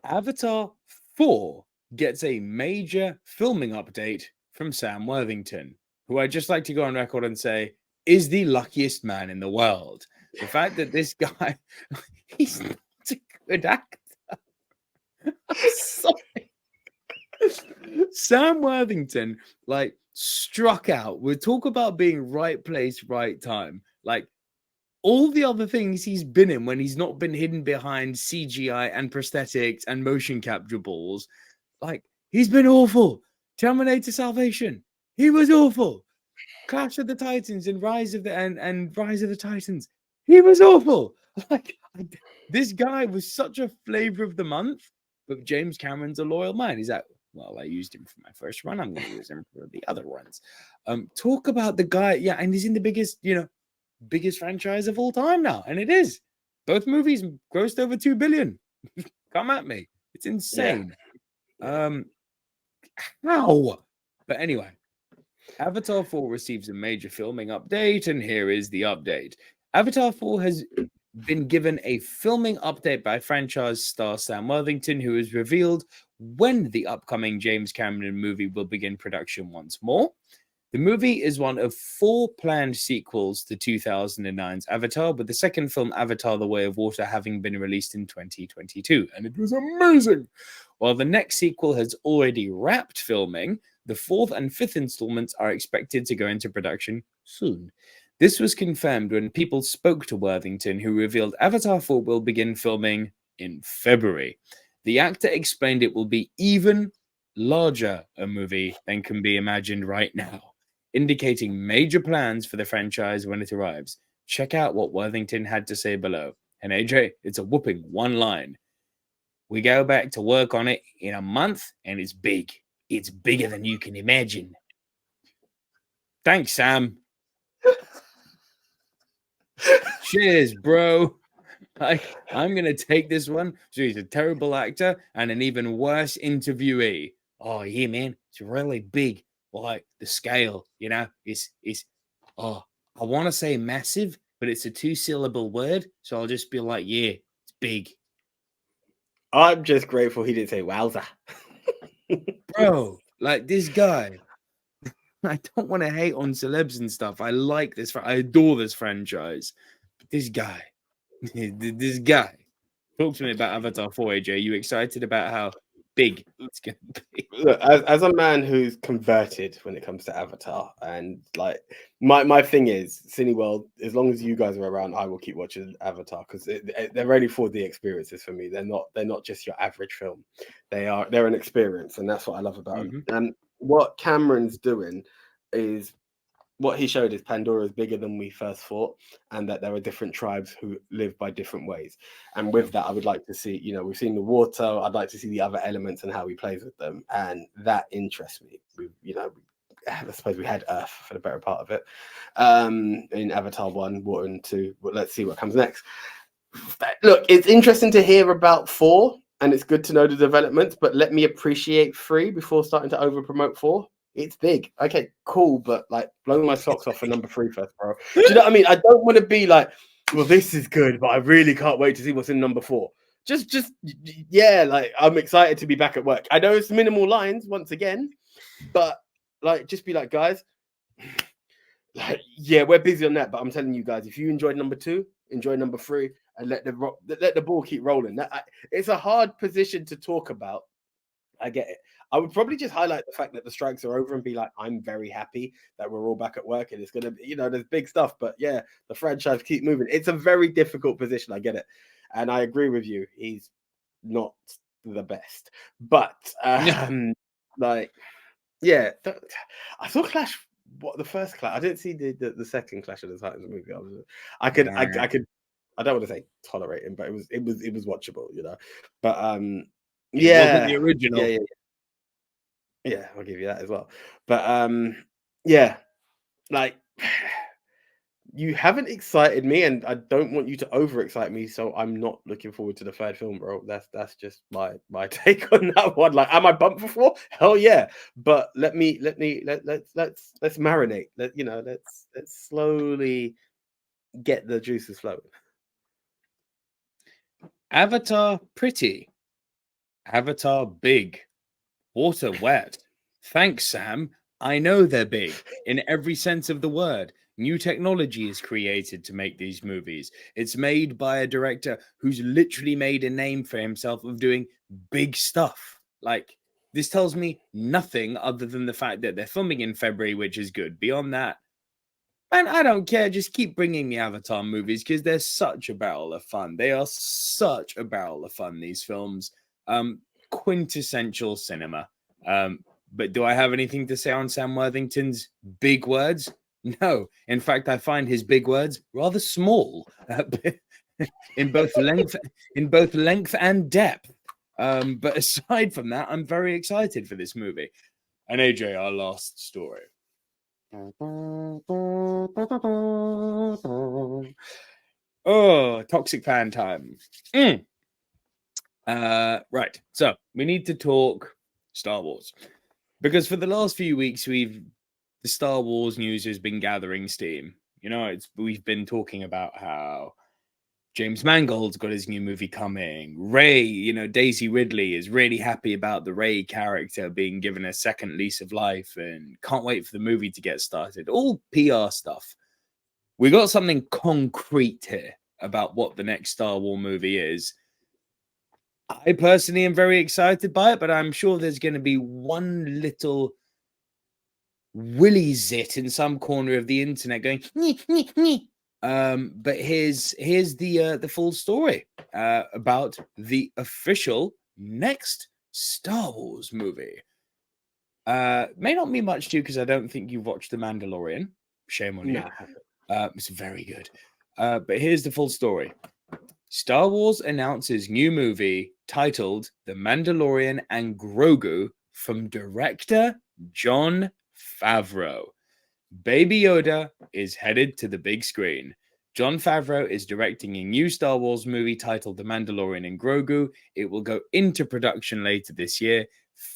Avatar 4 gets a major filming update from Sam Worthington, who I'd just like to go on record and say is the luckiest man in the world. The fact that this guy, he's not a good actor. I'm sorry. Sam Worthington, like, struck out. We'll talk about being right place, right time. Like, all the other things he's been in when he's not been hidden behind CGI and prosthetics and motion capture balls, like, he's been awful. Terminator Salvation, he was awful. Clash of the Titans and Rise of the Titans, he was awful. Like, this guy was such a flavor of the month, but James Cameron's a loyal man. He's like, well, I used him for my first run. I'm going to use him for the other runs. Talk about the guy, yeah, and he's in the biggest franchise of all time now, and it is. Both movies grossed over 2 billion. Come at me. It's insane. Yeah. How? But anyway, Avatar 4 receives a major filming update, and here is the update. Avatar 4 has been given a filming update by franchise star Sam Worthington, who has revealed when the upcoming James Cameron movie will begin production once more. The movie is one of 4 planned sequels to 2009's Avatar, with the second film, Avatar: The Way of Water, having been released in 2022, and it was amazing. While the next sequel has already wrapped filming, the 4th and 5th installments are expected to go into production soon. This was confirmed when people spoke to Worthington, who revealed Avatar 4 will begin filming in February. The actor explained it will be even larger a movie than can be imagined right now, indicating major plans for the franchise when it arrives. Check out what Worthington had to say below. And AJ, it's a whooping one line. We go back to work on it in a month, and it's big. It's bigger than you can imagine. Thanks, Sam. Cheers, bro. I'm going to take this one. So he's a terrible actor and an even worse interviewee. Oh, yeah, man. It's really big. Like the scale, it's I want to say massive, but it's a 2-syllable word. So I'll just be like, yeah, it's big. I'm just grateful he didn't say wowza. Bro, like this guy. I don't want to hate on celebs and stuff. I like this. I adore this franchise. But this guy. Talk to me about Avatar 4, AJ. You excited about how big it's going to be? Look, as a man who's converted when it comes to Avatar, and like my thing is Cineworld, as long as you guys are around, I will keep watching Avatar because they're only 4D experiences for me. They're not just your average film. They're an experience, and that's what I love about them. And what Cameron's doing is, what he showed is Pandora is bigger than we first thought, and that there are different tribes who live by different ways. And with that, I would like to see, we've seen the water. I'd like to see the other elements and how he plays with them, and that interests me. I suppose we had Earth for the better part of it in Avatar 1, water, and 2. But let's see what comes next. Look, it's interesting to hear about 4, and it's good to know the developments. But let me appreciate 3 before starting to over promote 4. It's big. Okay, cool, but like blowing my socks off for number 3 first, bro. Do you know what I mean? I don't want to be like, well, this is good, but I really can't wait to see what's in number 4. Just yeah, like I'm excited to be back at work. I know it's minimal lines once again, but like just be like, guys, like, yeah, we're busy on that. But I'm telling you guys, if you enjoyed number 2, enjoy number 3, and let the ball keep rolling. It's a hard position to talk about. I get it. I would probably just highlight the fact that the strikes are over and be like, I'm very happy that we're all back at work and it's going to be, there's big stuff. But yeah, the franchise keep moving. It's a very difficult position. I get it. And I agree with you. He's not the best. But like, yeah, I saw Clash. What the first Clash? I didn't see the second Clash of the Titans movie. I could. I don't want to say tolerate him, but it was watchable, But It wasn't the original. Yeah, I'll give you that as well. But yeah, like you haven't excited me, and I don't want you to overexcite me, so I'm not looking forward to the 3rd film, bro. That's just my take on that one. Like, am I bumped before? Hell yeah. But let's marinate. Let's slowly get the juices flowing. Avatar pretty. Avatar big. Water wet. Thanks, Sam. I know they're big in every sense of the word. New technology is created to make these movies. It's made by a director who's literally made a name for himself of doing big stuff. Like, this tells me nothing other than the fact that they're filming in February, which is good. Beyond that, man, I don't care. Just keep bringing me Avatar movies because they're such a barrel of fun. They are such a barrel of fun, these films. Quintessential cinema. But do I have anything to say on Sam Worthington's big words? No. In fact, I find his big words rather small in both length and depth. But aside from that, I'm very excited for this movie. And AJ, our last story. Oh, toxic fan time. Right. So we need to talk Star Wars because for the last few weeks, the Star Wars news has been gathering steam. You know, we've been talking about how James Mangold's got his new movie coming. Rey, you know, Daisy Ridley is really happy about the Rey character being given a second lease of life and can't wait for the movie to get started. All PR stuff. We got something concrete here about what the next Star Wars movie is. I personally am very excited by it, but I'm sure there's going to be one little willy zit in some corner of the internet going, nyeh, nyeh, nyeh. But here's the full story about the official next Star Wars movie. May not mean much to you because I don't think you've watched The Mandalorian. Shame on you. It's very good. But here's the full story. Star Wars announces new movie titled The Mandalorian and Grogu from director Jon Favreau. Baby Yoda is headed to the big screen. Jon Favreau is directing a new Star Wars movie titled The Mandalorian and Grogu. It will go into production later this year.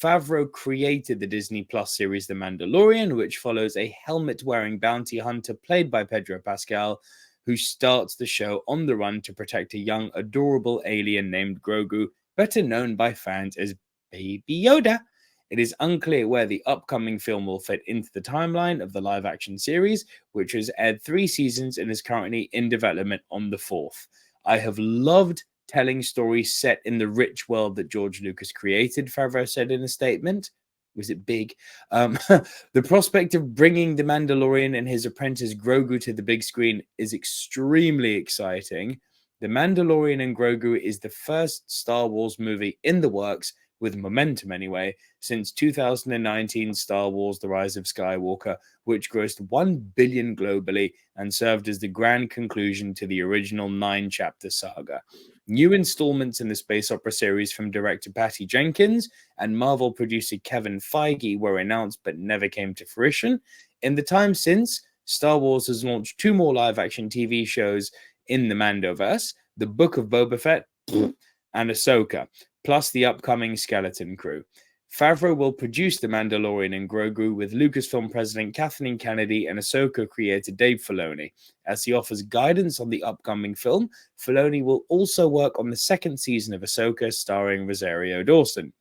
Favreau created the Disney Plus series The Mandalorian, which follows a helmet-wearing bounty hunter played by Pedro Pascal, who starts the show on the run to protect a young, adorable alien named Grogu, better known by fans as Baby Yoda. It is unclear where the upcoming film will fit into the timeline of the live-action series, which has aired 3 seasons and is currently in development on the 4th. I have loved telling stories set in the rich world that George Lucas created, Favreau said in a statement. Was it big? The prospect of bringing The Mandalorian and his apprentice Grogu to the big screen is extremely exciting. The Mandalorian and Grogu is the first Star Wars movie in the works, with momentum anyway, since 2019 Star Wars The Rise of Skywalker, which grossed $1 billion globally and served as the grand conclusion to the original 9-chapter saga. New installments in the space opera series from director Patty Jenkins and Marvel producer Kevin Feige were announced but never came to fruition. In the time since, Star Wars has launched 2 more live-action TV shows in the Mandoverse, The Book of Boba Fett and Ahsoka, plus the upcoming Skeleton Crew. Favreau will produce The Mandalorian and Grogu with Lucasfilm president Kathleen Kennedy and Ahsoka creator Dave Filoni. As he offers guidance on the upcoming film, Filoni will also work on the 2nd season of Ahsoka starring Rosario Dawson.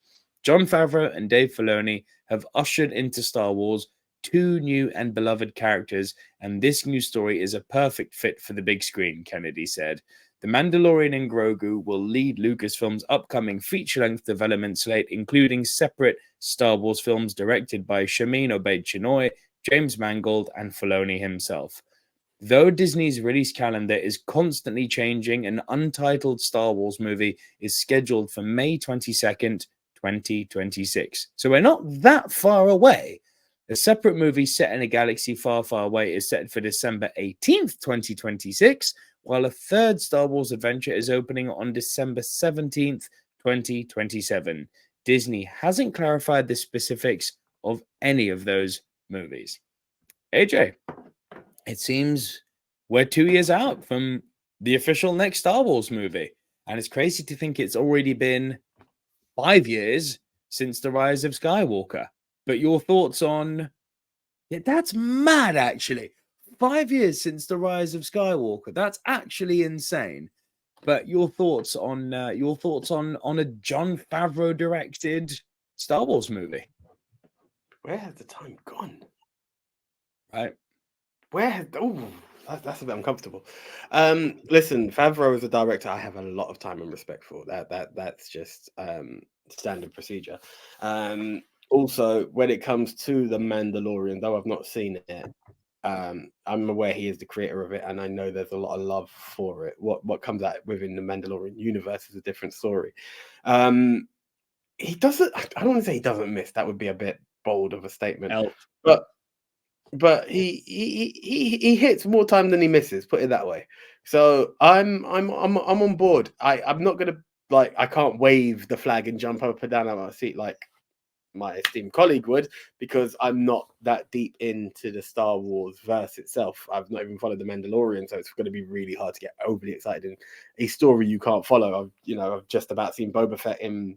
Jon Favreau and Dave Filoni have ushered into Star Wars 2 new and beloved characters, and this new story is a perfect fit for the big screen, Kennedy said. The Mandalorian and Grogu will lead Lucasfilm's upcoming feature-length development slate, including separate Star Wars films directed by Shamin Obaid-Chinoy, James Mangold, and Filoni himself. Though Disney's release calendar is constantly changing, an untitled Star Wars movie is scheduled for May 22nd, 2026. So we're not that far away. A separate movie set in a galaxy far, far away is set for December 18th, 2026, while a 3rd Star Wars adventure is opening on December 17th, 2027. Disney hasn't clarified the specifics of any of those movies. AJ, it seems we're 2 years out from the official next Star Wars movie, and it's crazy to think it's already been 5 years since The Rise of Skywalker. But your thoughts on... Yeah, that's mad, actually. 5 years since the rise of Skywalker. That's actually insane. But your thoughts on a Jon Favreau directed Star Wars movie? Where has the time gone? Right. Where has that's a bit uncomfortable. Listen, Favreau is a director I have a lot of time and respect for. That's just standard procedure. Also, when it comes to the Mandalorian, though I've not seen it, I'm aware he is the creator of it, and I know there's a lot of love for it. What comes out within the Mandalorian universe is a different story. He doesn't. I don't want to say he doesn't miss. That would be a bit bold of a statement. Elf. But he hits more time than he misses. Put it that way. So I'm on board. I'm not gonna I can't wave the flag and jump up and down out of my seat like my esteemed colleague would, because I'm not that deep into the Star Wars verse itself. I've not even followed the Mandalorian, so it's going to be really hard to get overly excited in a story you can't follow. I've just about seen Boba Fett in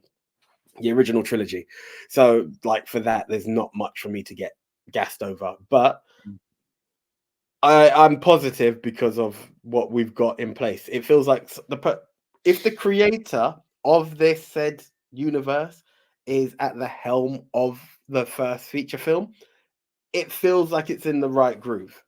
the original trilogy, so for that, there's not much for me to get gassed over. But I'm positive because of what we've got in place. It feels like if the creator of this said universe is at the helm of the first feature film, it feels like it's in the right groove.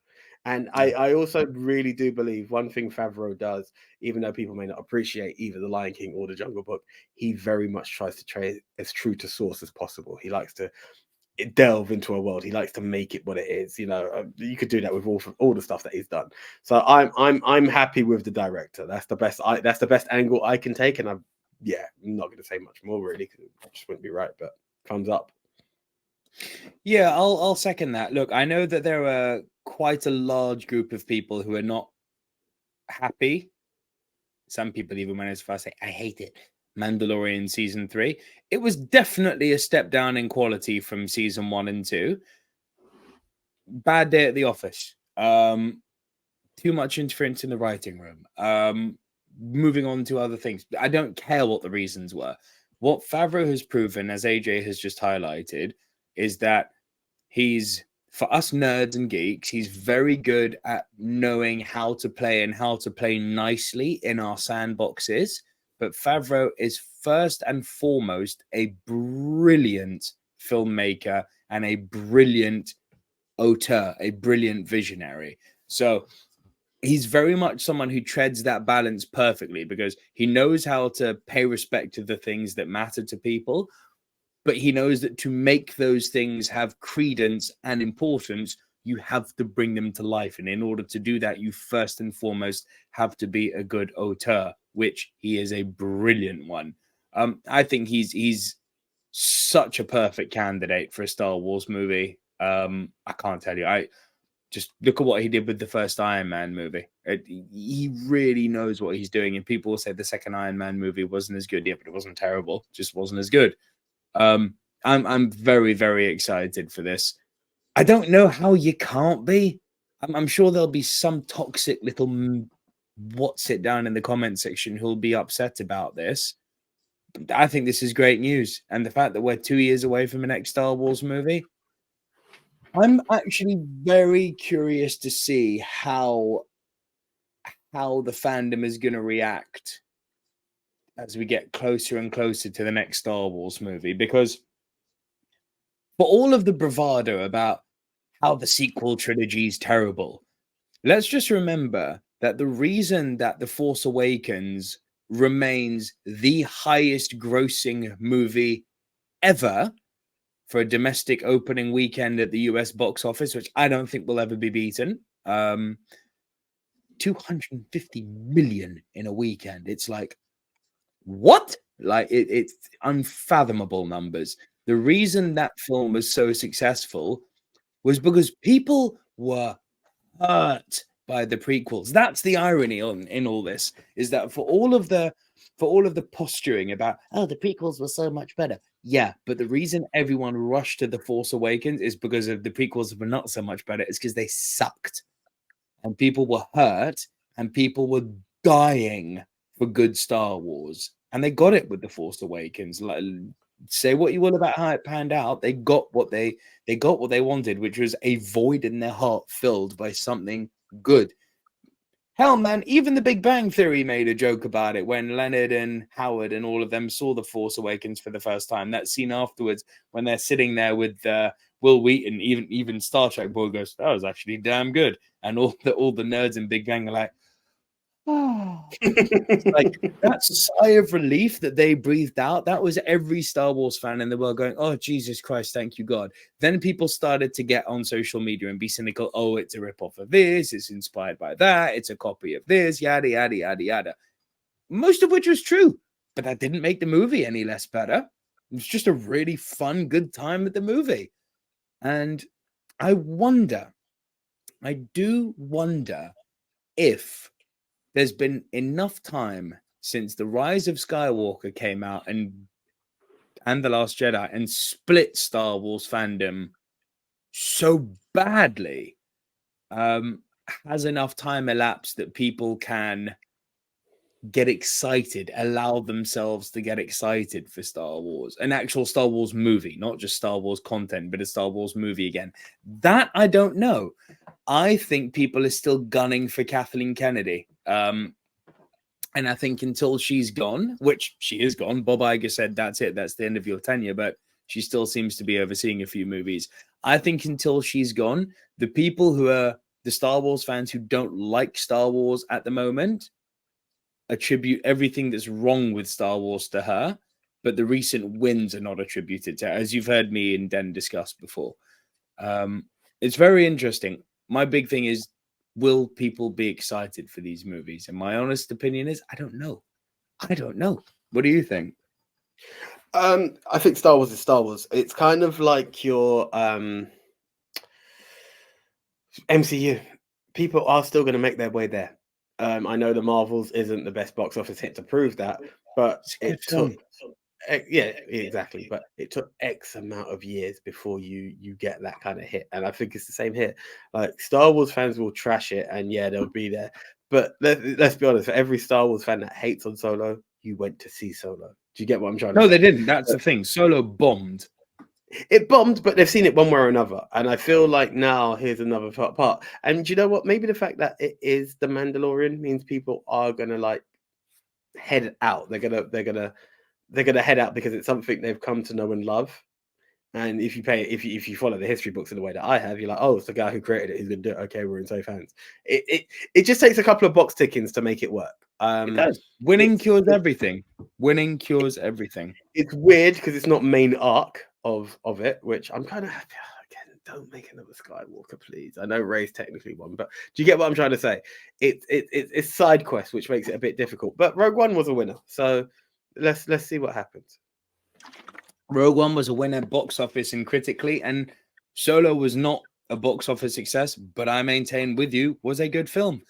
And I also really do believe one thing Favreau does, even though people may not appreciate either The Lion King or The Jungle Book, he very much tries to trade as true to source as possible. He likes to delve into a world. He likes to make it what it is. You could do that with all the stuff that he's done. So I'm happy with the director. That's the best angle I can take. And I'm not going to say much more really, because it just wouldn't be right. But thumbs up. Yeah, I'll second that. Look, I know that there are quite a large group of people who are not happy. Some people even went as far as say, I hate it. Mandalorian season 3. It was definitely a step down in quality from season 1 and 2. Bad day at the office. Too much interference in the writing room. Moving on to other things. I don't care what the reasons were. What Favreau has proven, as AJ has just highlighted, is that he's, for us nerds and geeks, he's very good at knowing how to play and how to play nicely in our sandboxes. But Favreau is first and foremost a brilliant filmmaker and a brilliant auteur, a brilliant visionary. So he's very much someone who treads that balance perfectly, because he knows how to pay respect to the things that matter to people, but he knows that to make those things have credence and importance, you have to bring them to life. And in order to do that, you first and foremost have to be a good auteur, which he is a brilliant one. I think he's such a perfect candidate for a Star Wars movie. I can't tell you. I just look at what he did with the first Iron Man movie. He really knows what he's doing. And people will say the second Iron Man movie wasn't as good. Yeah, but it wasn't terrible. It just wasn't as good. I'm very, very excited for this. I don't know how you can't be. I'm sure there'll be some toxic little what's it down in the comment section who'll be upset about this. But I think this is great news. And the fact that we're 2 years away from the next Star Wars movie, I'm actually very curious to see how the fandom is going to react as we get closer and closer to the next Star Wars movie, because for all of the bravado about how the sequel trilogy is terrible, let's just remember that the reason that The Force Awakens remains the highest grossing movie ever for a domestic opening weekend at the US box office, which I don't think will ever be beaten, 250 million in a weekend. It's like, what? It's unfathomable numbers. The reason that film was so successful was because people were hurt by the prequels. That's the irony in all this, is that for all of the posturing about, oh, the prequels were so much better. Yeah, but the reason everyone rushed to The Force Awakens is because of the prequels were not so much better. It's because they sucked. And people were hurt and people were dying for good Star Wars. And they got it with The Force Awakens. Say what you will about how it panned out, they got what they wanted, which was a void in their heart filled by something good. Hell, man, even the Big Bang Theory made a joke about it when Leonard and Howard and all of them saw The Force Awakens for the first time. That scene afterwards when they're sitting there with Will Wheaton, even Star Trek boy goes, "That was actually damn good," and all the nerds in Big Bang are like, "Oh." It's like that sigh of relief that they breathed out. That was every Star Wars fan in the world going, "Oh, Jesus Christ, thank you, God." Then people started to get on social media and be cynical. Oh, it's a ripoff of this. It's inspired by that. It's a copy of this. Yada, yada, yada, yada. Most of which was true, but that didn't make the movie any less better. It was just a really fun, good time at the movie. And I do wonder if there's been enough time since The Rise of Skywalker came out and The Last Jedi and split Star Wars fandom so badly. Has enough time elapsed that people can get excited, allow themselves to get excited for Star Wars, an actual Star Wars movie, not just Star Wars content, but a Star Wars movie again? That I don't know. I think people are still gunning for Kathleen Kennedy. And I think until she's gone, which she is gone, Bob Iger said, that's it, that's the end of your tenure, but she still seems to be overseeing a few movies. I think until she's gone, the people who are the Star Wars fans who don't like Star Wars at the moment attribute everything that's wrong with Star Wars to her, but the recent wins are not attributed to her, as you've heard me and Den discuss before. It's very interesting. My big thing is, will people be excited for these movies? And my honest opinion is, I don't know. I don't know. What do you think? I think Star Wars is Star Wars. It's kind of like your MCU. People are still going to make their way there. I know the Marvels isn't the best box office hit to prove that, but it took yeah, exactly. But it took X amount of years before you get that kind of hit, and I think it's the same here. Like Star Wars fans will trash it, and yeah, they'll be there. But let's be honest. For every Star Wars fan that hates on Solo, you went to see Solo. Do you get what I'm trying to say? No, they didn't. That's the thing. Solo bombed. It bombed, but they've seen it one way or another. And I feel like now here's another part. And do you know what? Maybe the fact that it is the Mandalorian means people are gonna like head out. They're gonna head out because it's something they've come to know and love. And if you follow the history books in the way that I have, you're like, oh, it's the guy who created it. He's gonna do it. Okay, we're in safe hands. It just takes a couple of box tickings to make it work. It does. Winning cures everything. Winning cures everything. It's weird because it's not main arc of it, which I'm kind of happy. Again, don't make another Skywalker, please. I know Rey's technically one, but do you get what I'm trying to say? It's side quest, which makes it a bit difficult. But Rogue One was a winner, so let's see what happens. Rogue One was a winner box office and critically, and Solo was not a box office success, but I maintain with you was a good film.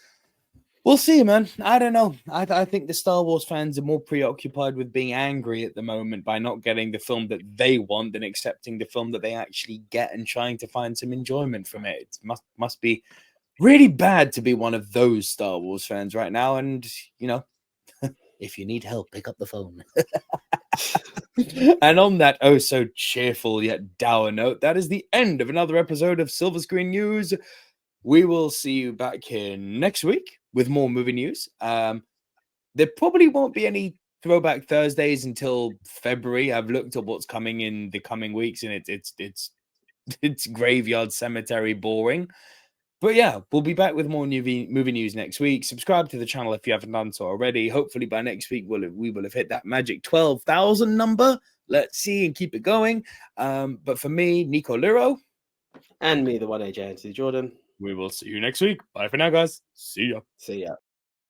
We'll see, man. I don't know. I think the Star Wars fans are more preoccupied with being angry at the moment by not getting the film that they want than accepting the film that they actually get and trying to find some enjoyment from it. It must be really bad to be one of those Star Wars fans right now. And, you know, if you need help, pick up the phone. And on that oh so cheerful yet dour note, that is the end of another episode of Silver Screen News. We will see you back here next week with more movie news. There probably won't be any Throwback Thursdays until February. I've looked at what's coming in the coming weeks, and it's graveyard cemetery boring. But yeah, we'll be back with more movie news next week. Subscribe to the channel if you haven't done so already. Hopefully by next week we will have hit that magic 12,000 number. Let's see and keep it going. But for me, Nico Liro. And me, the one AJ Anthony Jordan. We will see you next week. Bye for now, guys. See ya. See ya.